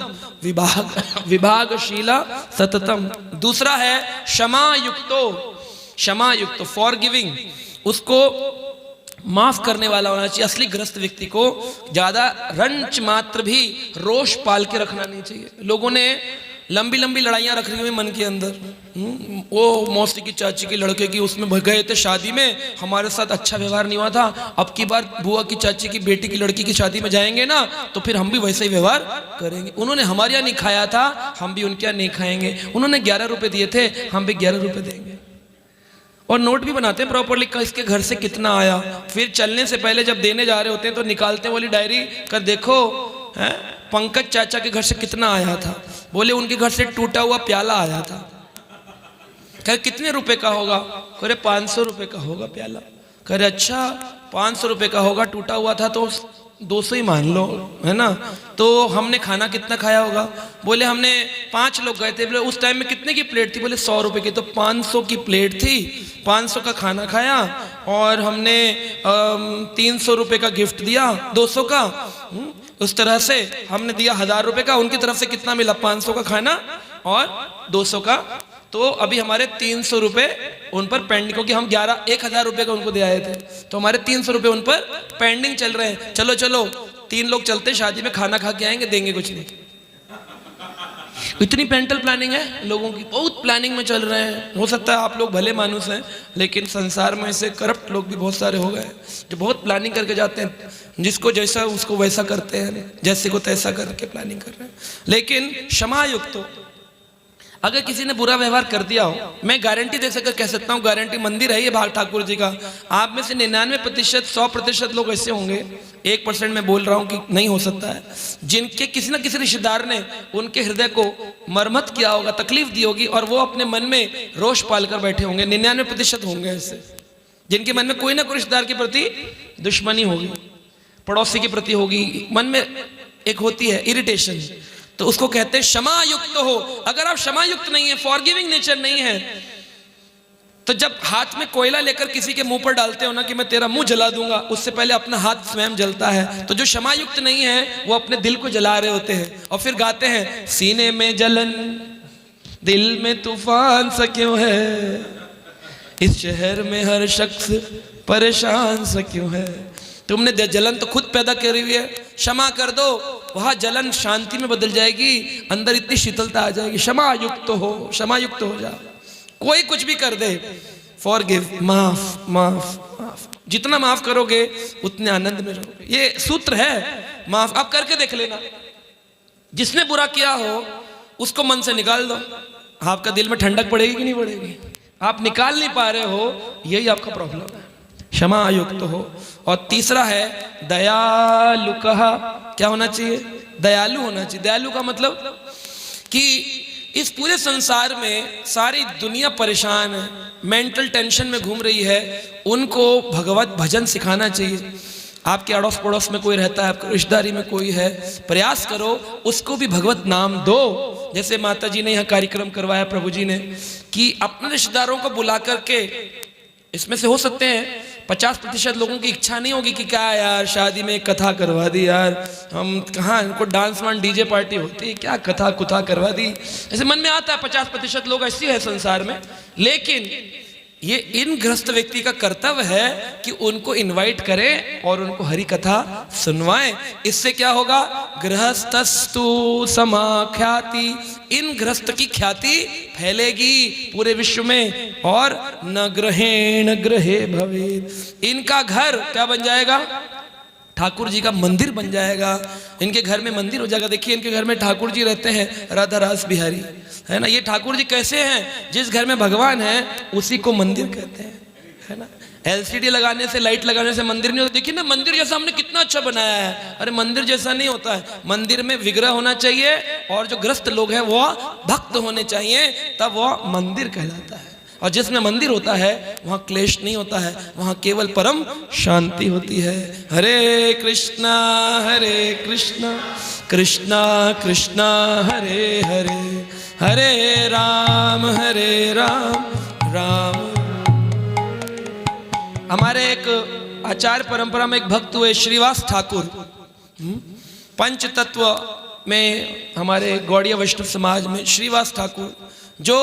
विभागशीला सततम। दूसरा है क्षमा युक्तो, फॉर गिविंग, उसको माफ करने वाला होना चाहिए। असली ग्रस्त व्यक्ति को ज्यादा रंच मात्र भी रोष पाल के रखना नहीं चाहिए। लोगों ने लंबी लंबी लड़ाइयां रख रही हुई मन के अंदर, वो मौसी की चाची के लड़के की, उसमें गए थे शादी में, हमारे साथ अच्छा व्यवहार नहीं हुआ था, अब की बार बुआ की चाची की बेटी की लड़की की शादी में जाएंगे ना तो फिर हम भी वैसे ही व्यवहार करेंगे। उन्होंने हमारे यहाँ नहीं खाया था, हम भी उनके यहाँ नहीं खाएंगे। उन्होंने 11 रुपए दिए थे, हम भी 11 रुपए देंगे। और नोट भी बनाते हैं प्रॉपरली, इसके घर से कितना आया। फिर चलने से पहले जब देने जा रहे होते हैं तो निकालते हैं वाली डायरी, कर देखो है पंकज चाचा के घर से कितना आया था। बोले उनके घर से टूटा हुआ प्याला आया था। कह कितने रुपए का होगा? कह 500 रुपए का होगा प्याला। कह अच्छा 500 रुपए का होगा, टूटा हुआ था तो 200 ही मान लो, है ना। तो हमने खाना कितना खाया होगा? बोले हमने 5 लोग गए थे। बोले उस टाइम में कितने की प्लेट थी? बोले 100 रुपए की। तो 500 की प्लेट थी, 500 का खाना खाया, और हमने 300 रुपए का गिफ्ट दिया, 200 का। उस तरह से हमने दिया 1000 रुपए का, उनकी तरफ से कितना मिला? 500 का खाना और 200 का। तो अभी हमारे 300 रुपए उन पर पेंडिंग, क्योंकि हम 1000 रुपए का उनको दे आए थे, तो हमारे 300 रुपए उन पर पेंडिंग चल रहे हैं। चलो 3 लोग चलते, शादी में खाना खा के आएंगे, देंगे कुछ नहीं। इतनी पेंटल प्लानिंग है लोगों की, बहुत प्लानिंग में चल रहे हैं। हो सकता है आप लोग भले मानुस हैं, लेकिन संसार में ऐसे करप्ट लोग भी बहुत सारे हो गए जो बहुत प्लानिंग करके जाते हैं, जिसको जैसा उसको वैसा करते हैं, जैसे को तैसा करके प्लानिंग कर रहे हैं। लेकिन क्षमा युक्त हो, अगर किसी ने बुरा व्यवहार कर दिया हो, मैं गारंटी दे सकर कह सकता हूँ, गारंटी मंदिर है ये भाग ठाकुर जी का, आप में से 99% 100% लोग ऐसे होंगे, 1% मैं बोल रहा हूँ कि नहीं हो सकता है, जिनके किसी न किसी रिश्तेदार ने उनके हृदय को मरम्मत किया होगा, तकलीफ दी होगी, और वो अपने मन में रोष पाल कर बैठे होंगे। 99% होंगे ऐसे, जिनके मन में कोई ना कोई रिश्तेदार के प्रति दुश्मनी होगी, पड़ोसी के प्रति होगी, मन में एक होती है इरिटेशन। तो उसको कहते हैं क्षमा युक्त हो। अगर आप क्षमा युक्त नहीं है, फॉरगिविंग नेचर नहीं है, तो जब हाथ में कोयला लेकर किसी के मुंह पर डालते हो ना कि मैं तेरा मुंह जला दूंगा, उससे पहले अपना हाथ स्वयं जलता है। तो जो क्षमा युक्त नहीं है वो अपने दिल को जला रहे होते हैं। और फिर गाते हैं, सीने में जलन दिल में तूफान सा क्यों है, इस शहर में हर शख्स परेशान सा क्यों है। तुमने जलन तो खुद पैदा करी हुई है, क्षमा कर दो, वहां जलन शांति में बदल जाएगी, अंदर इतनी शीतलता आ जाएगी। क्षमा युक्त हो, क्षमा युक्त हो जा। कोई कुछ भी कर दे, फॉरगिव, माफ माफ माफ, जितना माफ करोगे उतने आनंद में रहोगे। ये सूत्र है, माफ आप करके देख लेना। जिसने बुरा किया हो उसको मन से निकाल दो, आपका दिल में ठंडक पड़ेगी कि नहीं पड़ेगी? आप निकाल नहीं पा रहे हो, यही आपका प्रॉब्लम है। क्षमा युक्त हो। और तीसरा है दयालु। कहा क्या होना चाहिए? दयालु होना चाहिए। दयालु का मतलब कि इस पूरे संसार में सारी दुनिया परेशान है, मेंटल टेंशन में घूम रही है, उनको भगवत भजन सिखाना चाहिए। आपके अड़ोस पड़ोस में कोई रहता है, आपके रिश्तेदारी में कोई है, प्रयास करो उसको भी भगवत नाम दो। जैसे माता जी ने यहाँ कार्यक्रम करवाया, प्रभु जी ने, कि अपने रिश्तेदारों को बुला करके, इसमें से हो सकते हैं 50% लोगों की इच्छा नहीं होगी कि क्या यार शादी में कथा करवा दी यार, हम कहाँ इनको डांस वान डीजे पार्टी होती है, क्या कथा कुथा करवा दी, ऐसे मन में आता है। 50% लोग ऐसे है संसार में। लेकिन ये इन गृहस्थ व्यक्ति का कर्तव्य है कि उनको इनवाइट करें और उनको हरि कथा सुनवाएं। इससे क्या होगा? गृहस्थस्तु समाख्याति, इन गृहस्थ की ख्याति फैलेगी पूरे विश्व में। और न ग्रहेण ग्रहे भवेत्, इनका घर क्या बन जाएगा? ठाकुर जी का मंदिर बन जाएगा। इनके घर में मंदिर हो जाएगा। देखिए इनके घर में ठाकुर जी रहते हैं, राधा रास बिहारी, है ना। ये ठाकुर जी कैसे हैं? जिस घर में भगवान है उसी को मंदिर कहते हैं, है ना। एलसीडी लगाने से, लाइट लगाने से मंदिर नहीं होता। देखिए ना, मंदिर जैसा हमने कितना अच्छा बनाया है। अरे मंदिर जैसा नहीं होता है, मंदिर में विग्रह होना चाहिए और जो ग्रस्त लोग हैं वो भक्त होने चाहिए, तब वो मंदिर कहलाता है। और जिसमें मंदिर होता है वहाँ क्लेश नहीं होता है, वहाँ केवल परम शांति होती है। हरे कृष्णा कृष्णा कृष्णा हरे हरे, हरे राम राम। हमारे एक आचार्य परंपरा में एक भक्त हुए श्रीवास ठाकुर, पंच तत्व में हमारे गौड़ीय वैष्णव समाज में श्रीवास ठाकुर जो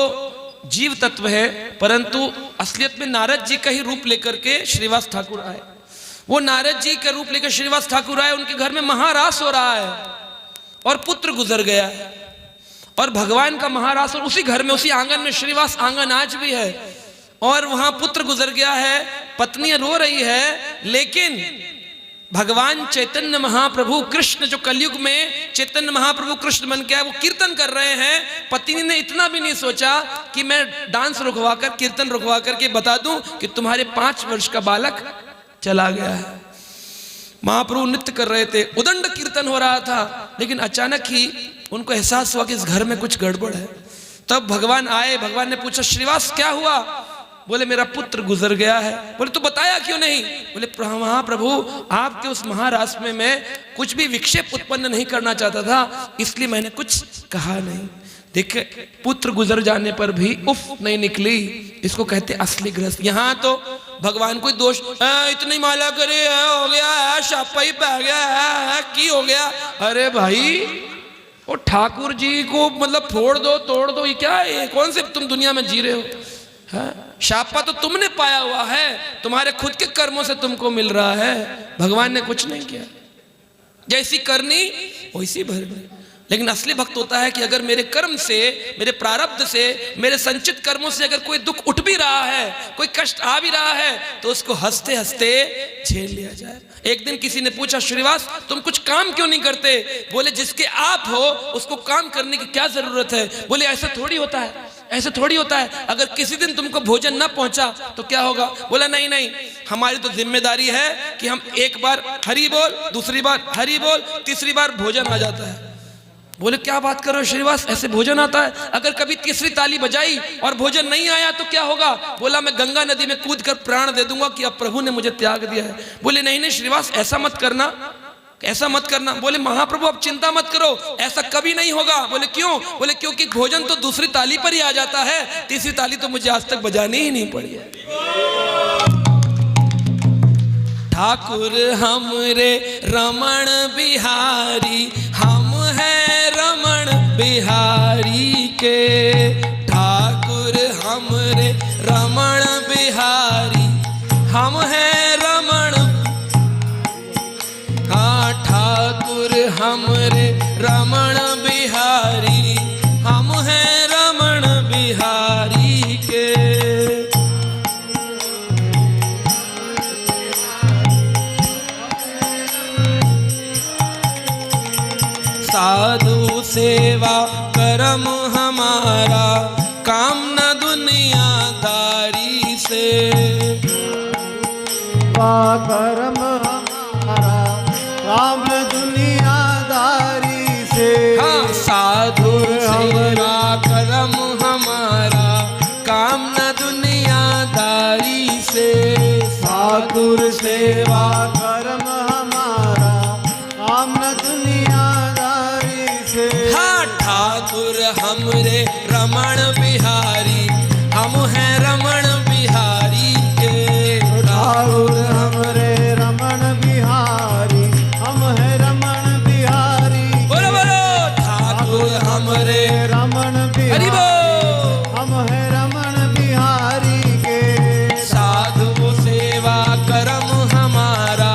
जीव तत्व है, परंतु असलियत में नारद जी का ही रूप लेकर के श्रीवास ठाकुर आए। वो नारद जी का रूप लेकर श्रीवास ठाकुर आए। उनके घर में महारास हो रहा है और पुत्र गुजर गया है, और भगवान का महारास, और उसी घर में, उसी आंगन में, श्रीवास आंगन आज भी है, और वहां पुत्र गुजर गया है, पत्नी रो रही है। लेकिन भगवान चैतन्य महाप्रभु कृष्ण, जो कलयुग में चैतन्य महाप्रभु कृष्ण बन के आए, वो कीर्तन कर रहे हैं। पत्नी ने इतना भी नहीं सोचा कि मैं डांस रुकवा कर, कीर्तन रुकवा करके बता दूं कि तुम्हारे 5 वर्ष का बालक चला गया है। महाप्रभु नृत्य कर रहे थे, उदंड कीर्तन हो रहा था, लेकिन अचानक ही उनको एहसास हुआ कि इस घर में कुछ गड़बड़ है। तब भगवान आए। भगवान ने पूछा, श्रीवास क्या हुआ? बोले मेरा पुत्र गुजर गया है। बोले तो बताया क्यों नहीं? बोले महाप्रभु, आपके उस महारास में मैं कुछ भी विक्षेप उत्पन्न नहीं करना चाहता था, इसलिए मैंने कुछ कहा नहीं। देखिए, पुत्र गुजर जाने पर भी उफ नहीं निकली, इसको कहते असली गृहस्थ। यहाँ तो भगवान कोई दोष, इतनी माला करे हो गया है, शापा ही पै गया है, की हो गया। अरे भाई, वो ठाकुर जी को मतलब फोड़ दो, तोड़ दो, ये क्या है? कौन से तुम दुनिया में जी रहे हो? शापा तो तुमने पाया हुआ है, तुम्हारे खुद के कर्मों से तुमको मिल रहा है, भगवान ने कुछ नहीं किया। जैसी करनी वैसी भरनी। लेकिन असली भक्त होता है कि अगर मेरे कर्म से, मेरे प्रारब्ध से, मेरे संचित कर्मों से अगर कोई दुख उठ भी रहा है, कोई कष्ट आ भी रहा है, तो उसको हंसते हंसते झेल लिया जाए। एक दिन किसी ने पूछा, श्रीवास तुम कुछ काम क्यों नहीं करते? बोले जिसके आप हो उसको काम करने की क्या जरूरत है? बोले ऐसा थोड़ी होता है, ऐसे थोड़ी होता है। अगर किसी दिन तुमको भोजन ना पहुंचा तो क्या होगा? बोला नहीं नहीं, हमारी तो जिम्मेदारी है कि हम एक बार हरि बोल, दूसरी बार हरि बोल, तीसरी बार भोजन आ जाता है। बोले क्या बात कर रहे हो श्रीवास, ऐसे भोजन आता है? अगर कभी तीसरी ताली बजाई और भोजन नहीं आया तो क्या होगा? बोला मैं गंगा नदी में कूद कर प्राण दे दूंगा कि अब प्रभु ने मुझे त्याग दिया है। बोले नहीं नहीं श्रीवास, ऐसा मत करना, ऐसा मत करना। बोले महाप्रभु आप चिंता मत करो, ऐसा कभी नहीं होगा। बोले क्यों? बोले क्योंकि भोजन तो दूसरी ताली पर ही आ जाता है, तीसरी ताली तो मुझे आज तक बजानी ही नहीं पड़ी है। ठाकुर हमरे रमण बिहारी, हम हैं रमण बिहारी के। ठाकुर हमरे रमण बिहारी, हम हैं रमण, हाँ ठाकुर हमरे रमण बिहारी, हम हैं रमण बिहारी के। साधु सेवा करम हमारा, काम न दुनियादारी से। कर्म हमारा काम दुनियादारी से। हाँ साधु सेवा करम हमारा, काम न दुनियादारी से। ठाकुर सेवा कर्म हमारा काम न दुनियादारी से। हाँ ठाकुर हमरे रमण बिहारी, हम हैं रमण बिहारी के। ठाकुर हमरे रमण बिहारी, हम हैं रमण बिहारी। बोलो बोलो ठाकुर हमरे रमण हरि बिहारी, बोल। हम हैं रमण बिहारी के। साधु सेवा करम हमारा,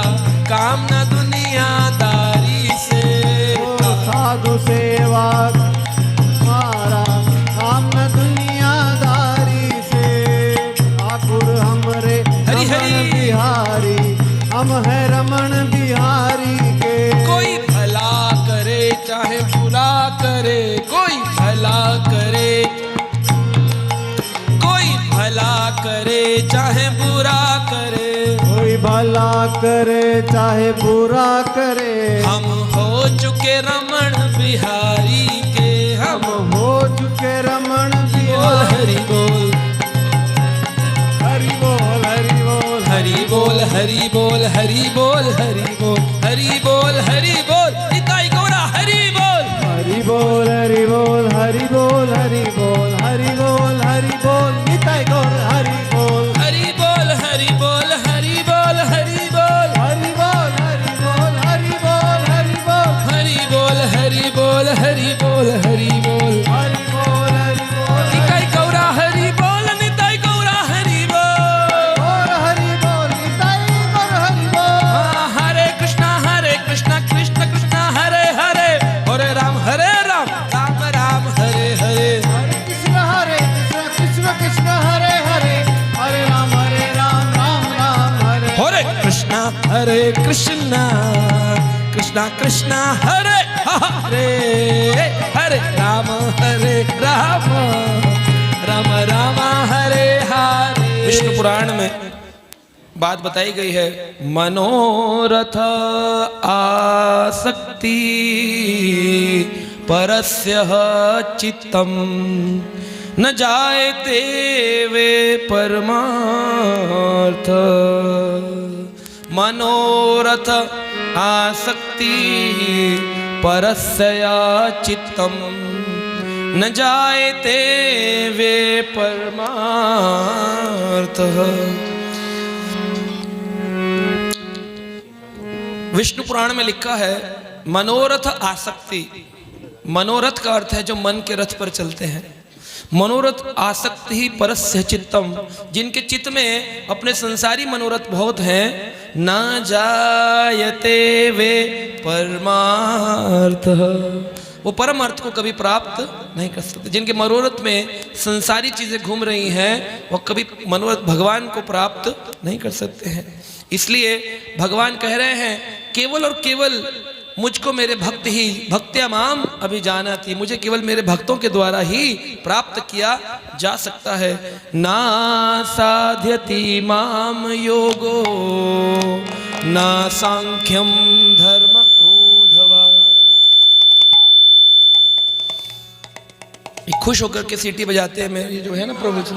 काम न दुनियादारी से। साधु सेवा हमारा काम न दुनियादारी से। ठाकुर हमरे हरि रमण हरि। बिहारी, हम हैं रमण बिहारी के। कोई भला करे चाहे बुरा करे, कोई भला करे, कोई भला करे चाहे बुरा करे। कोई भला करे चाहे बुरा करे, हम हो चुके रमण बिहारी के। हम हम हो चुके रमण बोल बिहारी। हरि बोल, हरि बोल हरि बोल हरि बोल, हरि बोल, हरि बोल, हरि बोल, हरि बोल, हरि बोल, निताई गौरा हरि बोल। हरि बोल हरि बोल हरि बोल हरि बोल हरि बोल हरि बोल निताई गौर हरि बोल। हरि बोल, हरि बोल, हरि बोल, हरि बोल, हरि बोल हरि बोल हरि बोल हरि बोल हरि बोल, हरि बोल, हरि बोल, हरि बोल, हरि बोल हरि बोल निताई गौरा हरि बोल, निताई गौरा हरि बोल। और हरि बोल निताई गौर हरि बोल। हाँ, हरे कृष्णा कृष्ण कृष्ण हरे हरे, हरे राम राम राम हरे हरे। हरे कृष्ण कृष्ण हरे हरे, हरे राम राम राम हरे। हरे कृष्णा कृष्णा कृष्णा हरे हरे, हरे राम राम राम हरे हरे। विष्णु पुराण में बात बताई गई है, मनोरथ आसक्ति परस्य चित्तम न जायते वे परमार्थ। मनोरथ आसक्ति परस्य चित्तम न जायते वे परमार्थ। विष्णु पुराण में लिखा है मनोरथ आसक्ति। मनोरथ का अर्थ है जो मन के रथ पर चलते हैं। मनोरथ आसक्ति ही परस्य चित्तम, जिनके चित्त में अपने संसारी मनोरथ बहुत हैं, न जायते वे परमार्थ, वो परम अर्थ को कभी प्राप्त नहीं कर सकते। जिनके मनोरथ में संसारी चीजें घूम रही हैं, वो कभी मनोरथ भगवान को प्राप्त नहीं कर सकते हैं। इसलिए भगवान कह रहे हैं केवल और केवल मुझको मेरे भक्त ही भक्त्या माम अभिजानाति, मुझे केवल मेरे भक्तों के द्वारा ही प्राप्त किया जा सकता है। ना साध्यति माम योगो ना सांख्यम धर्म ओधवा। खुश होकर के सीटी बजाते हैं मेरी जो है ना प्रभु जी,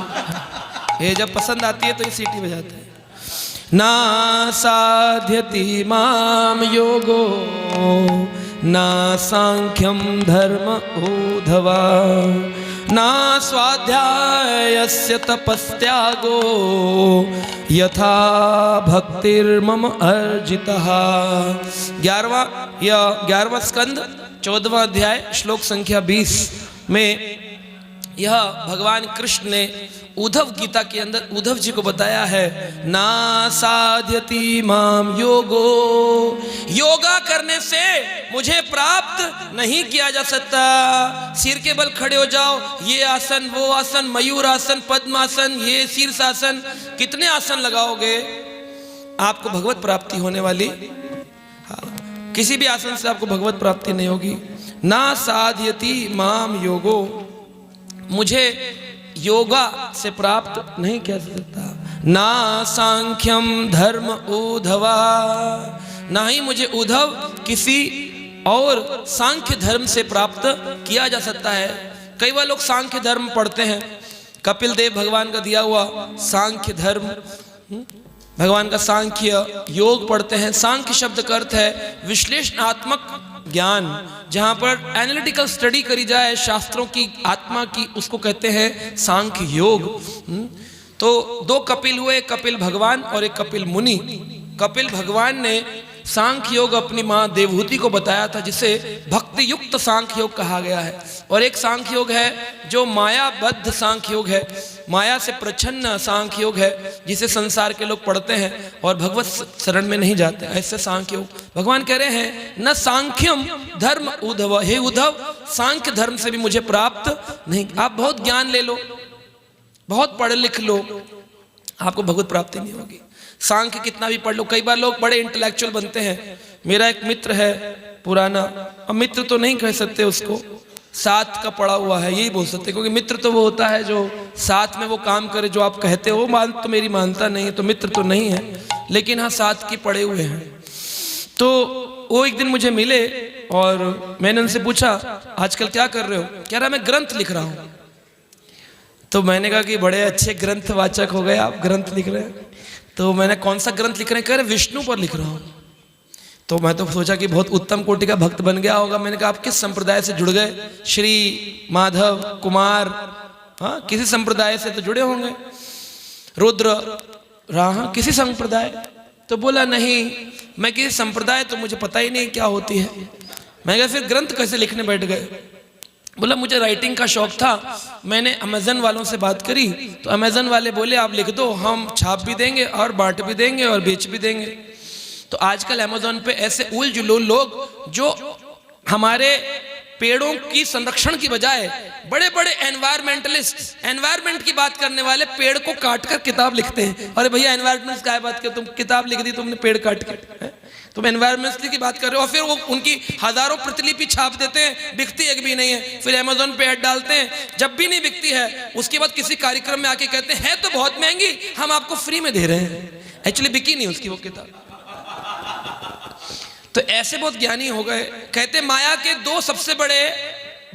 ये जब पसंद आती है तो ये सीटी बजाते हैं। ना साध्यति माम योगो ना सांख्यम धर्म ऊधवा ना स्वाध्यायस्य तपस्त्यागो यथा भक्तिर्मम अर्जितः। 11वां स्कंद 14वां अध्याय श्लोक संख्या 20 में यह भगवान कृष्ण ने उद्धव गीता के अंदर उद्धव जी को बताया है, ना साध्यति माम योगो, योगा करने से मुझे प्राप्त नहीं किया जा सकता। सिर के बल खड़े हो जाओ, ये आसन वो आसन, मयूर आसन, पद्मासन, ये शीर्षासन, कितने आसन लगाओगे, आपको भगवत प्राप्ति होने वाली? हाँ, किसी भी आसन से आपको भगवत प्राप्ति नहीं होगी। ना साध्यति माम योगो, मुझे योगा से प्राप्त नहीं किया जा सकता। ना सांख्यम धर्म ऊधवा, ना ही मुझे उद्धव किसी और सांख्य धर्म से प्राप्त किया जा सकता है। कई बार लोग सांख्य धर्म पढ़ते हैं, कपिल देव भगवान का दिया हुआ सांख्य धर्म, भगवान का सांख्य योग पढ़ते हैं। सांख्य शब्द का अर्थ है विश्लेषणात्मक ज्ञान, जहां पर एनालिटिकल स्टडी करी जाए शास्त्रों की, आत्मा की, उसको कहते हैं सांख्य योग। तो दो कपिल हुए, कपिल भगवान और एक कपिल मुनि। कपिल भगवान ने सांख्य योग अपनी मां देवहूति को बताया था, जिसे भक्ति युक्त सांख्य योग कहा गया है। और एक सांख्य योग है जो मायाबद्ध सांख्य योग है, माया से प्रच्छन्न सांख्य योग है, जिसे संसार के लोग पढ़ते हैं और भगवत शरण में नहीं जाते, ऐसे सांख्य योग। भगवान कह रहे हैं न सांख्यम धर्म उद्धव, हे उद्धव सांख्य धर्म से भी मुझे प्राप्त नहीं। आप बहुत ज्ञान ले लो, बहुत पढ़ लिख लो, आपको भगवत प्राप्ति नहीं होगी। सांख्य कितना भी पढ़ लो, कई बार लोग बड़े इंटेलेक्चुअल बनते हैं। मेरा एक मित्र है पुराना, अब मित्र तो नहीं कह सकते उसको, साथ का पड़ा हुआ है यही बोल सकते, क्योंकि मित्र तो वो होता है जो साथ में वो काम करे जो आप कहते हो। मान तो मेरी मानता नहीं है तो मित्र तो नहीं है, लेकिन हाँ साथ के पड़े हुए हैं। तो वो एक दिन मुझे मिले और मैंने उनसे पूछा आजकल क्या कर रहे हो? कह रहा मैं ग्रंथ लिख रहा हूँ। तो मैंने कहा कि बड़े अच्छे ग्रंथ वाचक हो गए आप, ग्रंथ लिख रहे हैं। तो मैंने कौन सा ग्रंथ लिख रहे हैं? कह रहे विष्णु पर लिख रहा हूँ। तो मैं तो सोचा कि बहुत उत्तम कोटि का भक्त बन गया होगा। मैंने कहा आप किस संप्रदाय से जुड़ गए? श्री माधव कुमार, हाँ किसी संप्रदाय से तो जुड़े होंगे, रुद्र हाँ किसी संप्रदाय। तो बोला नहीं मैं किसी संप्रदाय तो मुझे पता ही नहीं क्या होती है। मैं कहा फिर ग्रंथ कैसे लिखने बैठ गए? बोला मुझे राइटिंग का शौक था, मैंने अमेजन वालों से बात करी तो अमेजन वाले बोले आप लिख दो, हम छाप भी देंगे और बांट भी देंगे और बेच भी देंगे। तो आजकल अमेजोन पे ऐसे उल जुलूल लोग जो हमारे पेड़ों की संरक्षण की बजाय बड़े बड़े एनवायरमेंटलिस्ट, एनवायरमेंट की बात करने वाले पेड़ को काट कर किताब लिखते हैं। अरे भैया एनवायरमेंट क्या बात कर, तुम किताब लिख दी तुमने पेड़ काट के, तुम एनवायरमेंट की बात कर रहे हो। और फिर वो उनकी हजारों प्रतिलिपि छाप देते हैं, बिकती एक भी नहीं है। फिर अमेजोन पे ऐड डालते हैं, जब भी नहीं बिकती है उसके बाद किसी कार्यक्रम में आके कहते हैं तो बहुत महंगी, हम आपको फ्री में दे रहे हैं। एक्चुअली बिकी नहीं उसकी वो किताब। तो ऐसे बहुत ज्ञानी हो गए। कहते माया के दो सबसे बड़े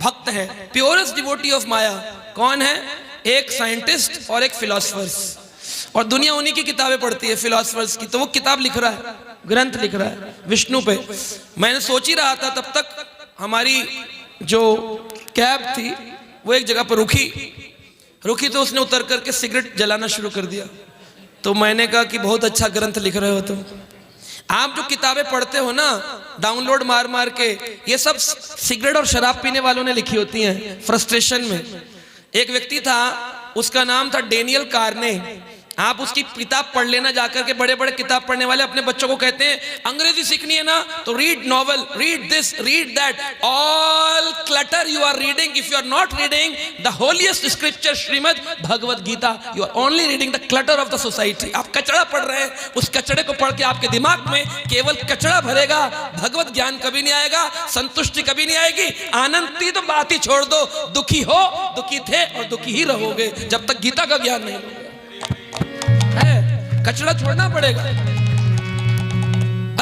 भक्त हैं, प्योरेस्ट डिवोटी ऑफ माया। कौन है? एक साइंटिस्ट और एक फिलोसफर्स। और दुनिया उन्हीं की किताबें पढ़ती है फिलोसफर्स की। तो वो किताब लिख रहा है, ग्रंथ लिख रहा है विष्णु पे। मैंने सोच ही रहा था, तब तक हमारी जो कैब थी वो एक जगह पर रुकी तो उसने उतर करके सिगरेट जलाना शुरू कर दिया। तो मैंने कहा कि बहुत अच्छा ग्रंथ लिख रहे हो तुम। आप जो किताबें पढ़ते हो ना डाउनलोड मार मार के, ये सब सिगरेट और शराब पीने वालों ने लिखी होती हैं फ्रस्ट्रेशन में। एक व्यक्ति था, उसका नाम था डेनियल कार्ने। आप उसकी किताब पढ़ लेना जाकर के। बड़े बड़े किताब पढ़ने वाले अपने बच्चों को कहते हैं अंग्रेजी सीखनी है ना तो read novel, read this, read that, all clutter you are reading. If you are not reading the holiest scripture Shrimad Bhagavad Gita, you are only reading the clutter of the society. आप कचड़ा पढ़ रहे हैं, उस कचड़े को पढ़ के आपके दिमाग में केवल कचड़ा भरेगा, भगवत ज्ञान कभी नहीं आएगा, संतुष्टि कभी नहीं आएगी। आनंद की तो बात ही छोड़ दो, दुखी हो, दुखी थे और दुखी ही रहोगे जब तक गीता का ज्ञान नहीं होगा। कचड़ा छोड़ना पड़ेगा।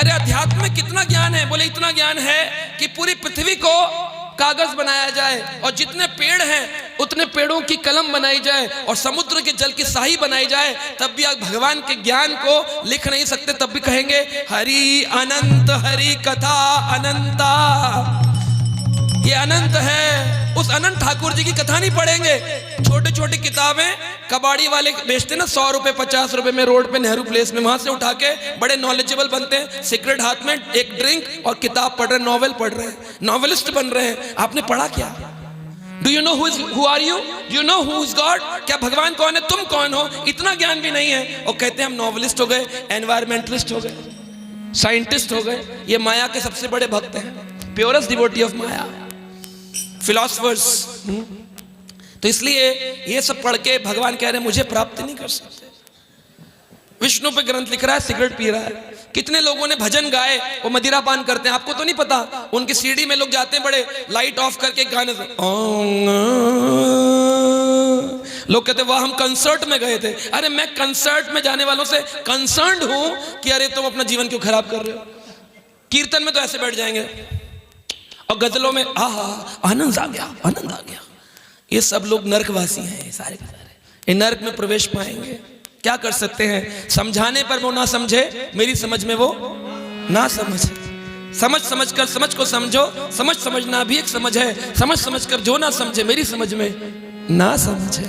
अरे अध्यात्म में कितना ज्ञान है? बोले इतना ज्ञान है कि पूरी पृथ्वी को कागज बनाया जाए और जितने पेड़ हैं उतने पेड़ों की कलम बनाई जाए और समुद्र के जल की स्याही बनाई जाए, तब भी आप भगवान के ज्ञान को लिख नहीं सकते, तब भी कहेंगे हरि अनंत, हरि कथा अनंता। ये अनंत है, उस अनंत ठाकुर जी की कथा नहीं पढ़ेंगे। छोटी छोटी किताबें कबाड़ी वाले बेचते ना 100 रुपए 50 रुपए में रोड पे नेहरू प्लेस में, वहां से उठा के बड़े नॉलेजेबल बनते हैं, सिगरेट हाथ में, एक ड्रिंक और किताब पढ़ रहे, नॉवेल पढ़ रहे हैं, नॉवेलिस्ट बन रहे हैं। आपने पढ़ा क्या? Do you know who are you? Do you know who is God? क्या भगवान कौन है? तुम कौन हो? इतना ज्ञान भी नहीं है और कहते हैं हम नॉवेलिस्ट हो गए, एनवायरमेंटलिस्ट हो गए, साइंटिस्ट हो गए। ये माया के सबसे बड़े भक्त हैं, purest devotee of Maya, philosophers. तो इसलिए ये सब पढ़ के भगवान कह रहे हैं मुझे प्राप्त नहीं कर सकते। विष्णु पे ग्रंथ लिख रहा है, सिगरेट पी रहा है। कितने लोगों ने भजन गाए वो मदिरा पान करते हैं, आपको तो नहीं पता। उनकी सीढ़ी में लोग जाते हैं, बड़े लाइट ऑफ करके गाने से लोग कहते वाह हम कंसर्ट में गए थे। अरे मैं कंसर्ट में जाने वालों से कंसर्न्ड हूं कि अरे तुम अपना जीवन क्यों खराब कर रहे हो। कीर्तन में तो ऐसे बैठ जाएंगे और गजलों में आनंद आ गया, आनंद आ गया। ये सब लोग नरकवासी हैं, सारे के सारे ये नरक में प्रवेश पाएंगे। क्या कर सकते हैं? समझाने पर वो ना समझे, मेरी समझ में वो ना समझे। समझ समझ कर समझ को समझो, समझ समझना भी एक समझ है। समझ समझ कर जो ना समझे, मेरी समझ में ना समझे,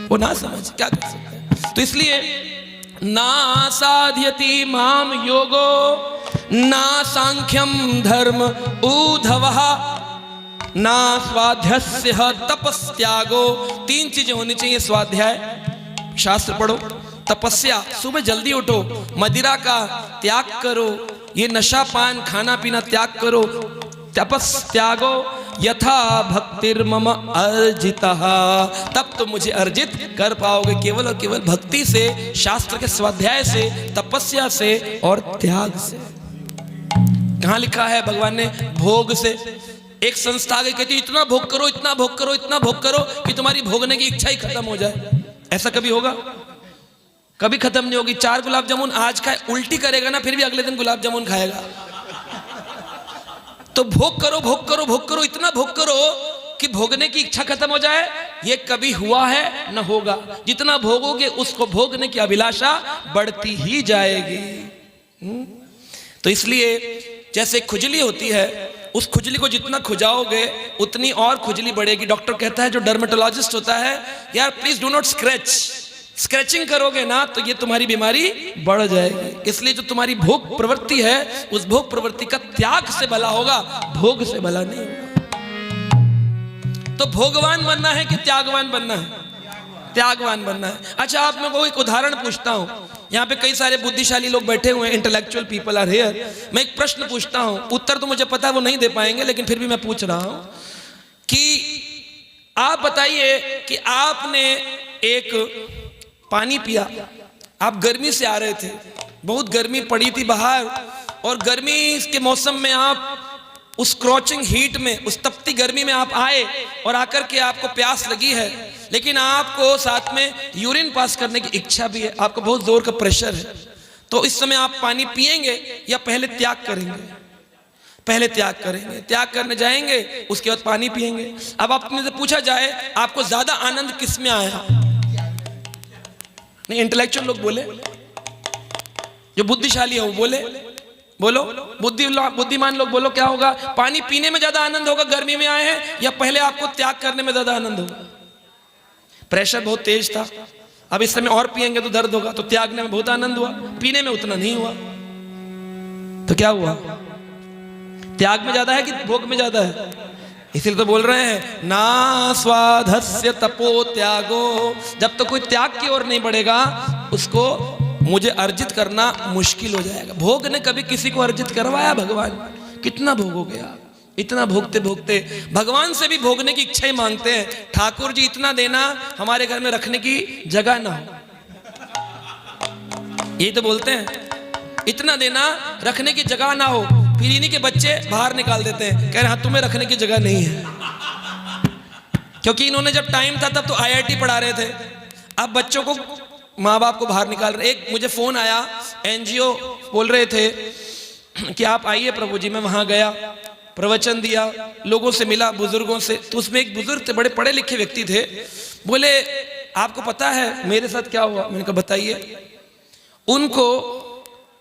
वो ना समझ, क्या कर सकते हैं? तो इसलिए ना साध्यति माम योगो ना सांख्यम धर्म ऊर्ध्वः ना स्वाध्याय तपस्त्यागो। 3 चीजें होनी चाहिए। स्वाध्याय, शास्त्र पढ़ो, तपस्या, सुबह जल्दी उठो, मदिरा का त्याग करो, ये नशा पान खाना पीना त्याग करो, तपस्त्यागो यथा भक्तिर्मम अर्जितः, तब तो मुझे अर्जित कर पाओगे केवल और केवल भक्ति से, शास्त्र के स्वाध्याय से, तपस्या से और त्याग से। कहां लिखा है भगवान ने? भोग से। एक संस्था आगे कहती इतना भोग करो, इतना भोग करो, इतना भोग करो कि तुम्हारी भोगने की इच्छा ही खत्म हो जाए। ऐसा कभी होगा? कभी खत्म नहीं होगी। 4 गुलाब जामुन आज खाए, उल्टी करेगा ना, फिर भी अगले दिन गुलाब जामुन खाएगा। तो भोग करो, भोग करो, भोग करो, इतना भोग करो कि भोगने की इच्छा खत्म हो जाए। ये कभी हुआ है न होगा। जितना भोगोगे उसको भोगने की अभिलाषा बढ़ती ही जाएगी। तो इसलिए जैसे खुजली होती है, उस खुजली को जितना खुजाओगे उतनी और खुजली बढ़ेगी। डॉक्टर कहता है, जो डर्मेटोलॉजिस्ट होता है, यार please do not scratch, scratching करोगे ना तो ये तुम्हारी बीमारी बढ़ जाएगी। इसलिए जो तुम्हारी भोग प्रवृत्ति है, उस भोग प्रवृत्ति का त्याग से भला होगा, भोग से भला नहीं होगा। तो भोगवान बनना है कि त्यागवान बनना है? त्यागवान बनना है। अच्छा, आप मैं को एक उदाहरण पूछता हूं। यहाँ पे कई सारे बुद्धिशाली लोग बैठे हुए हैं, इंटेलेक्चुअल पीपल आर हियर। मैं एक प्रश्न पूछता हूं, उत्तर तो मुझे पता है वो नहीं दे पाएंगे, लेकिन फिर भी मैं पूछ रहा हूं कि आप बताइए कि आपने एक पानी पिया, आप गर्मी से आ रहे थे, बहुत गर्मी पड़ी थी बाहर, और गर्मी के मौसम में आप उस स्क्रॉचिंग हीट में, उस तपती गर्मी में आप आए और आकर के आपको प्यास लगी है, लेकिन आपको साथ में यूरिन पास करने की इच्छा भी है, आपको बहुत जोर का प्रेशर है। तो इस समय आप पानी पिएंगे या पहले त्याग करेंगे? पहले त्याग करेंगे। त्याग करने जाएंगे, उसके बाद पानी पिएंगे। अब आपने से पूछा जाए आपको ज्यादा आनंद किस में आया? नहीं, इंटेलेक्चुअल लोग बोले, जो बुद्धिशाली है वो बोले, बोलो बुद्धिमान लोग बोलो, क्या होगा? पानी पीने में ज्यादा आनंद होगा गर्मी में आए हैं, या पहले आपको त्याग करने में ज्यादा आनंद होगा? प्रेशर बहुत तेज था, अब इस समय और पिएंगे तो दर्द होगा, तो त्यागने में बहुत आनंद हुआ, पीने में उतना नहीं हुआ। तो क्या हुआ? त्याग में ज्यादा है कि भोग में ज्यादा है? इसीलिए तो बोल रहे हैं ना स्वाधस्य तपो त्यागो। जब तक कोई त्याग की ओर नहीं बढ़ेगा, उसको मुझे अर्जित करना मुश्किल हो जाएगा। भोग ने कभी किसी को अर्जित करवाया? भगवान कितना भोगोगे आप? इतना भोगते भोगते भगवान से भी भोगने की इच्छा ही मांगते हैं। ठाकुर जी इतना देना, हमारे घर में रखने की जगह ना हो, यही तो बोलते हैं, इतना देना रखने की जगह ना हो। फिर इन्हीं के बच्चे बाहर निकाल देते हैं, कह रहे हाँ तुम्हें रखने की जगह नहीं है। क्योंकि इन्होंने जब टाइम था तब तो IIT पढ़ा रहे थे, अब बच्चों को, माँ बाप को बाहर निकाल रहे। एक मुझे फोन आया, NGO बोल रहे थे कि आप आइए प्रभु जी। मैं वहां गया, प्रवचन दिया, लोगों से मिला, बुजुर्गों से। तो उसमें एक बुजुर्ग थे, बड़े पढ़े लिखे व्यक्ति थे। बोले आपको पता है मेरे साथ क्या हुआ? मैंने कहा बताइए। उनको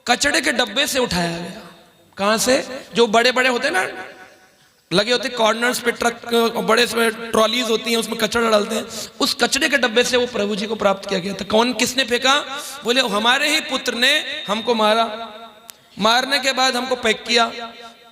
कचड़े के डब्बे से उठाया गया। कहां से? जो बड़े बड़े होते हैं ना, लगे होते कॉर्नर्स पे ट्रक, बड़े ट्रॉलीज होती हैं, उसमें कचड़ा डालते हैं, उस कचड़े के डब्बे से वो प्रभु जी को प्राप्त किया गया था। कौन, किसने फेंका? बोले हमारे ही पुत्र ने हमको मारा, मारने के बाद हमको पैक किया,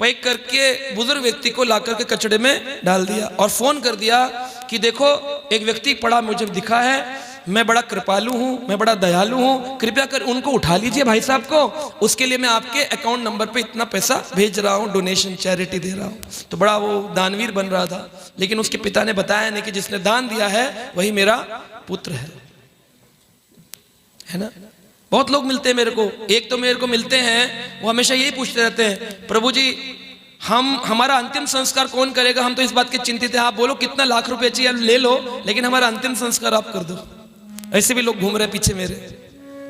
पैक करके बुजुर्ग व्यक्ति को लाकर के कचड़े में डाल दिया और फोन कर दिया कि देखो एक व्यक्ति पड़ा मुझे दिखा है, मैं बड़ा कृपालु हूं, मैं बड़ा दयालु हूं, कृपया कर उनको उठा लीजिए भाई साहब को, उसके लिए मैं आपके अकाउंट नंबर पे इतना पैसा भेज रहा हूं, डोनेशन चैरिटी दे रहा हूं। तो बड़ा वो दानवीर बन रहा था, लेकिन उसके पिता ने बताया नहीं कि जिसने दान दिया है वही मेरा पुत्र है ना। बहुत लोग मिलते हैं मेरे को, एक तो मेरे को मिलते हैं वो हमेशा यही पूछते रहते हैं, प्रभु जी हमारा अंतिम संस्कार कौन करेगा? हम तो इस बात के चिंतित हैं, आप बोलो कितना लाख रुपए चाहिए ले लो, लेकिन हमारा अंतिम संस्कार आप कर दो। ऐसे भी लोग घूम रहे पीछे मेरे,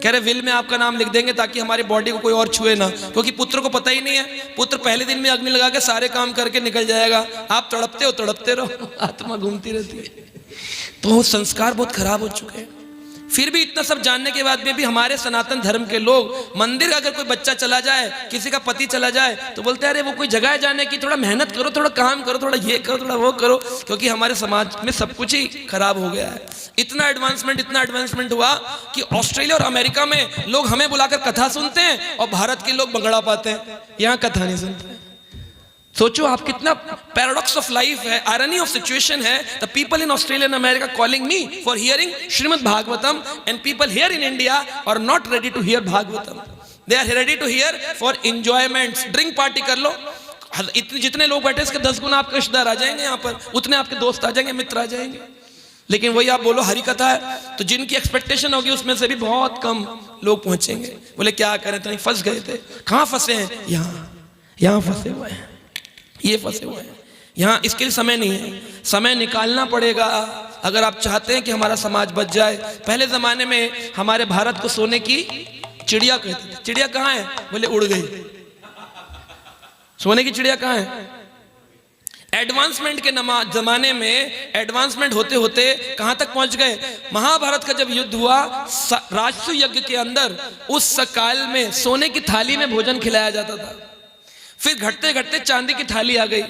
कह रहे विल में आपका नाम लिख देंगे ताकि हमारी बॉडी को कोई और छुए ना, क्योंकि पुत्र को पता ही नहीं है, पुत्र पहले दिन में अग्नि लगा के सारे काम करके निकल जाएगा, आप तड़पते हो तड़पते रहो, आत्मा घूमती रहती है। तो संस्कार बहुत खराब हो चुके हैं। फिर भी इतना सब जानने के बाद में भी हमारे सनातन धर्म के लोग, मंदिर अगर कोई बच्चा चला जाए, किसी का पति चला जाए, तो बोलते हैं अरे वो कोई जगह है जाने की, थोड़ा मेहनत करो, थोड़ा काम करो, थोड़ा ये करो, थोड़ा वो करो, क्योंकि हमारे समाज में सब कुछ ही खराब हो गया है। इतना एडवांसमेंट हुआ कि ऑस्ट्रेलिया और अमेरिका में लोग हमें बुलाकर कथा सुनते हैं और भारत के लोग बंगड़ा पाते हैं, यहाँ कथा नहीं सुनते। सोचो आप कितना पैराडॉक्स ऑफ लाइफ है, आयरनी ऑफ सिचुएशन है। The people in Australia and America calling me for hearing Shrimad Bhagavatam, and people here in India are not ready to hear Bhagavatam, they are ready to hear for enjoyment. Drink party कर लो, इतने जितने लोग बैठे इसके 10 गुना आपके रिश्तेदार आ जाएंगे यहाँ पर, उतने आपके दोस्त आ जाएंगे, मित्र आ जाएंगे। लेकिन वही आप बोलो हरी कथा है, तो जिनकी एक्सपेक्टेशन होगी उसमें से भी बहुत कम लोग पहुंचेंगे। बोले क्या करें, तो फंस गए थे। कहाँ फंसे हैं? यहाँ फंसे हुए हैं, ये फंसे हुए हैं यहाँ। इसके लिए समय नहीं है, समय निकालना पड़ेगा अगर आप चाहते हैं कि हमारा समाज बच जाए। पहले जमाने में हमारे भारत को सोने की चिड़िया कहते थे। चिड़िया कहाँ है? बोले उड़ गई। सोने की चिड़िया कहाँ है? एडवांसमेंट के जमाने में एडवांसमेंट होते होते कहां तक पहुंच गए? महाभारत का जब युद्ध हुआ, राजसूय यज्ञ के अंदर उस काल में सोने की थाली में भोजन खिलाया जाता था। फिर घटते घटते चांदी की थाली आ गई,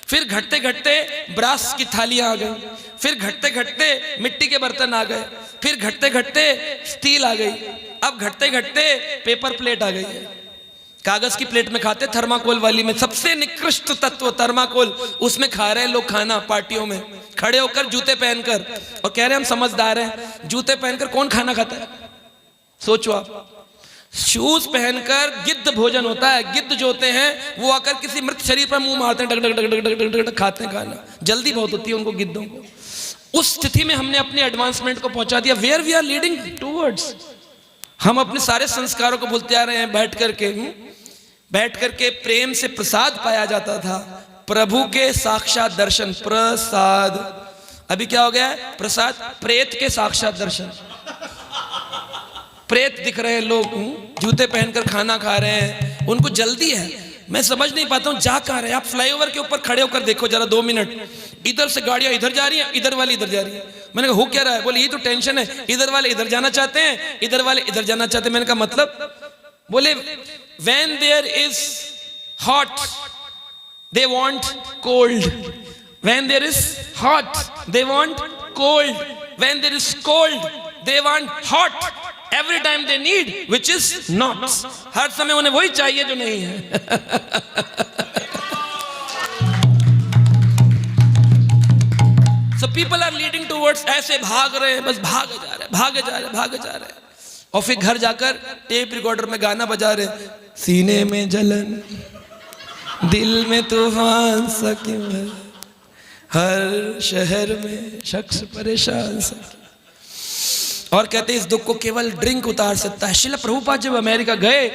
फिर घटते घटते ब्रास की थालियां आ गई, फिर घटते घटते मिट्टी के बर्तन आ गए, फिर घटते घटते स्टील आ गई, अब घटते घटते पेपर प्लेट आ गई है। कागज की प्लेट में खाते, थर्माकोल वाली में सबसे निकृष्ट तत्व थर्माकोल, उसमें खा रहे हैं लोग खाना पार्टियों में खड़े होकर, जूते पहनकर, और कह रहे हैं हम समझदार हैं। जूते पहनकर कौन खाना खाता है? सोचो आप। शूज पहनकर गिद्ध भोजन होता है। गिद्ध जो होते हैं वो आकर किसी मृत शरीर पर मुंह मारते हैं, डग डग डग डग डग डग खाते हैं खाना। जल्दी बहुत होती है उनको, गिद्धों को। उस स्थिति में हमने अपने एडवांसमेंट को पहुंचा दिया। Where we are leading towards. हम अपने सारे संस्कारों को भूलते आ रहे हैं। बैठ करके प्रेम से प्रसाद पाया जाता था, प्रभु के साक्षात दर्शन, प्रसाद। अभी क्या हो गया है? प्रसाद, प्रेत के साक्षात दर्शन। प्रेत दिख रहे हैं लोग, जूते पहनकर खाना खा रहे हैं, उनको जल्दी है। मैं समझ नहीं पाता हूं जा कहां रहे हैं। आप फ्लाईओवर के ऊपर खड़े होकर देखो जरा 2 मिनट, इधर से गाड़ियां इधर जा रही हैं, इधर वाली इधर जा रही है। मैंने कहा हो क्या रहा है? बोले ये तो टेंशन है, इधर वाले इधर जाना चाहते हैं, इधर वाले इधर जाना चाहते हैं। मैंने कहा मतलब? बोले when there is hot they want cold, when there is hot they want cold, when there is cold they want hot, every time they need which is not। हर समय उन्हें वही चाहिए जो नहीं है। So people are leading towards, ऐसे भाग रहे हैं, बस भागे जा रहे हैं। और फिर घर जाकर टेप रिकॉर्डर में गाना बजा रहे, सीने में जलन, दिल में तूफान सा क्यों है, हर शहर में शख्स परेशान सा। और कहते इस दुख को केवल ड्रिंक उतार सकता है। श्रील प्रभुपाद जब अमेरिका गए,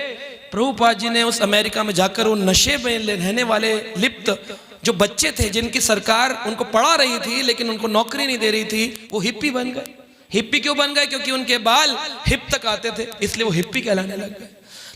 प्रभुपाद जी ने उस अमेरिका में जाकर वो नशे में रहने वाले लिप्त जो बच्चे थे, जिनकी सरकार उनको पढ़ा रही थी लेकिन उनको नौकरी नहीं दे रही थी, वो हिप्पी बन गए। हिप्पी क्यों बन गए? क्योंकि उनके बाल हिप तक आते थे, इसलिए वो हिप्पी कहलाने लग गए।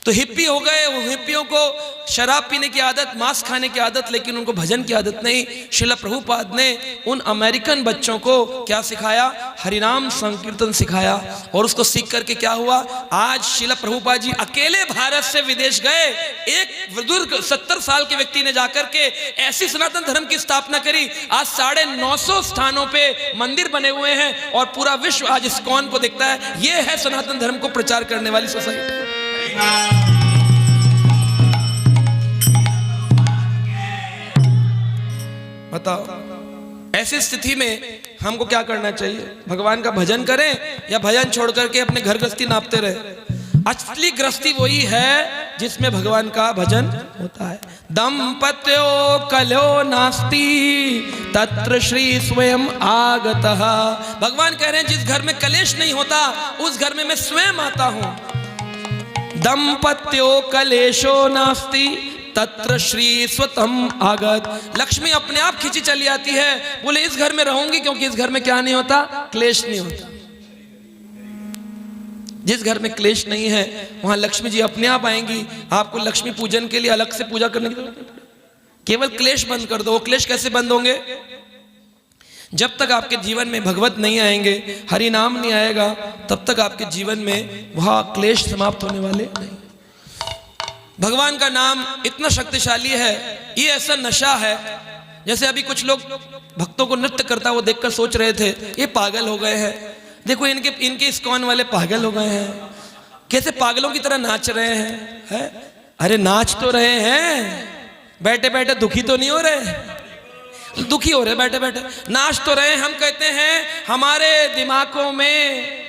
तो हिप्पी हो गए, वो हिप्पियों को शराब पीने की आदत, मांस खाने की आदत, लेकिन उनको भजन की आदत नहीं। श्रील प्रभुपाद ने उन अमेरिकन बच्चों को क्या सिखाया? हरिनाम संकीर्तन सिखाया। और उसको सीख करके क्या हुआ? आज श्रील प्रभुपाद जी अकेले भारत से विदेश गए। एक बुजुर्ग 70 साल के व्यक्ति ने जाकर के ऐसी सनातन धर्म की स्थापना करी। आज 950 स्थानों पे मंदिर बने हुए हैं और पूरा विश्व आज इस्कॉन को देखता है। ये है सनातन धर्म को प्रचार करने वाली सोसाइटी। बताओ, ऐसी स्थिति में हमको क्या करना चाहिए? भगवान का भजन करें या भजन छोड़ करके अपने घर गृहस्थी नापते रहे? असली गृहस्थी वही है जिसमें भगवान का भजन होता है। दंपत्यो कलो नास्ति तत्र श्री स्वयं आगतः। भगवान कह रहे हैं जिस घर में कलेश नहीं होता उस घर में मैं स्वयं आता हूं। दंपत्यो कलेशो नास्ति तत्र श्री स्वतम आगत। लक्ष्मी अपने आप खींची चली आती है। बोले इस घर में रहूंगी क्योंकि इस घर में क्या नहीं होता? क्लेश नहीं होता। जिस घर में क्लेश नहीं है वहां लक्ष्मी जी अपने आप आएंगी। आपको लक्ष्मी पूजन के लिए अलग से पूजा करने की जरूरत नहीं। केवल क्लेश बंद कर दो। वो क्लेश कैसे बंद होंगे? जब तक आपके जीवन में भगवत नहीं आएंगे, हरि नाम नहीं आएगा, तब तक आपके जीवन में वह क्लेश समाप्त होने वाले नहीं। भगवान का नाम इतना शक्तिशाली है, ये ऐसा नशा है। जैसे अभी कुछ लोग भक्तों को नृत्य करता वो देखकर सोच रहे थे ये पागल हो गए हैं। देखो इनके इस्कॉन वाले पागल हो गए हैं, कैसे पागलों की तरह नाच रहे हैं, है? अरे नाच तो रहे हैं, बैठे बैठे दुखी तो नहीं हो रहे? दुखी हो रहे बैठे बैठे, नाच तो रहे। हम कहते हैं हमारे दिमागों में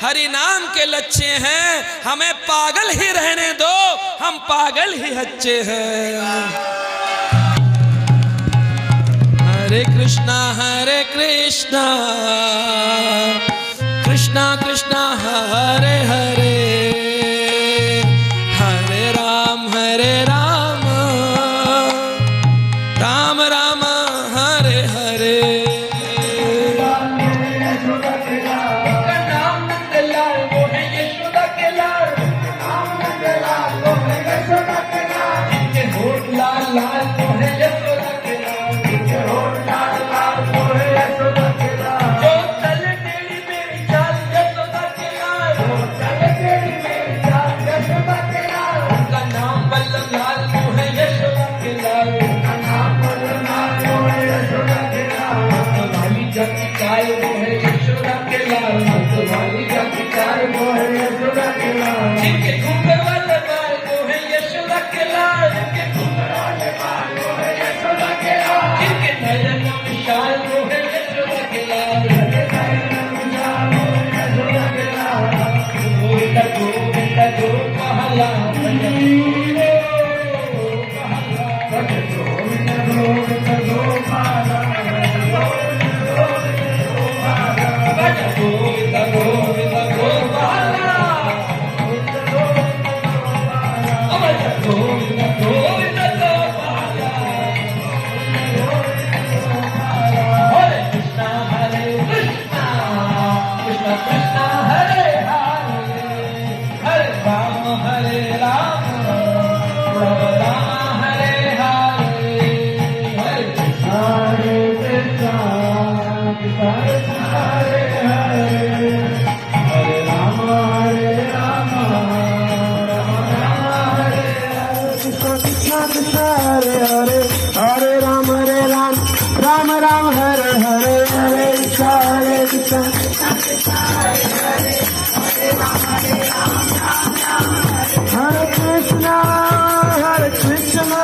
हरि नाम के लच्छे हैं। हमें पागल ही रहने दो, हम पागल ही अच्छे हैं। हरे कृष्णा कृष्णा कृष्णा हरे हरे, हरे Ram Ram Ram Hare Hare. Hare Krishna, Krishna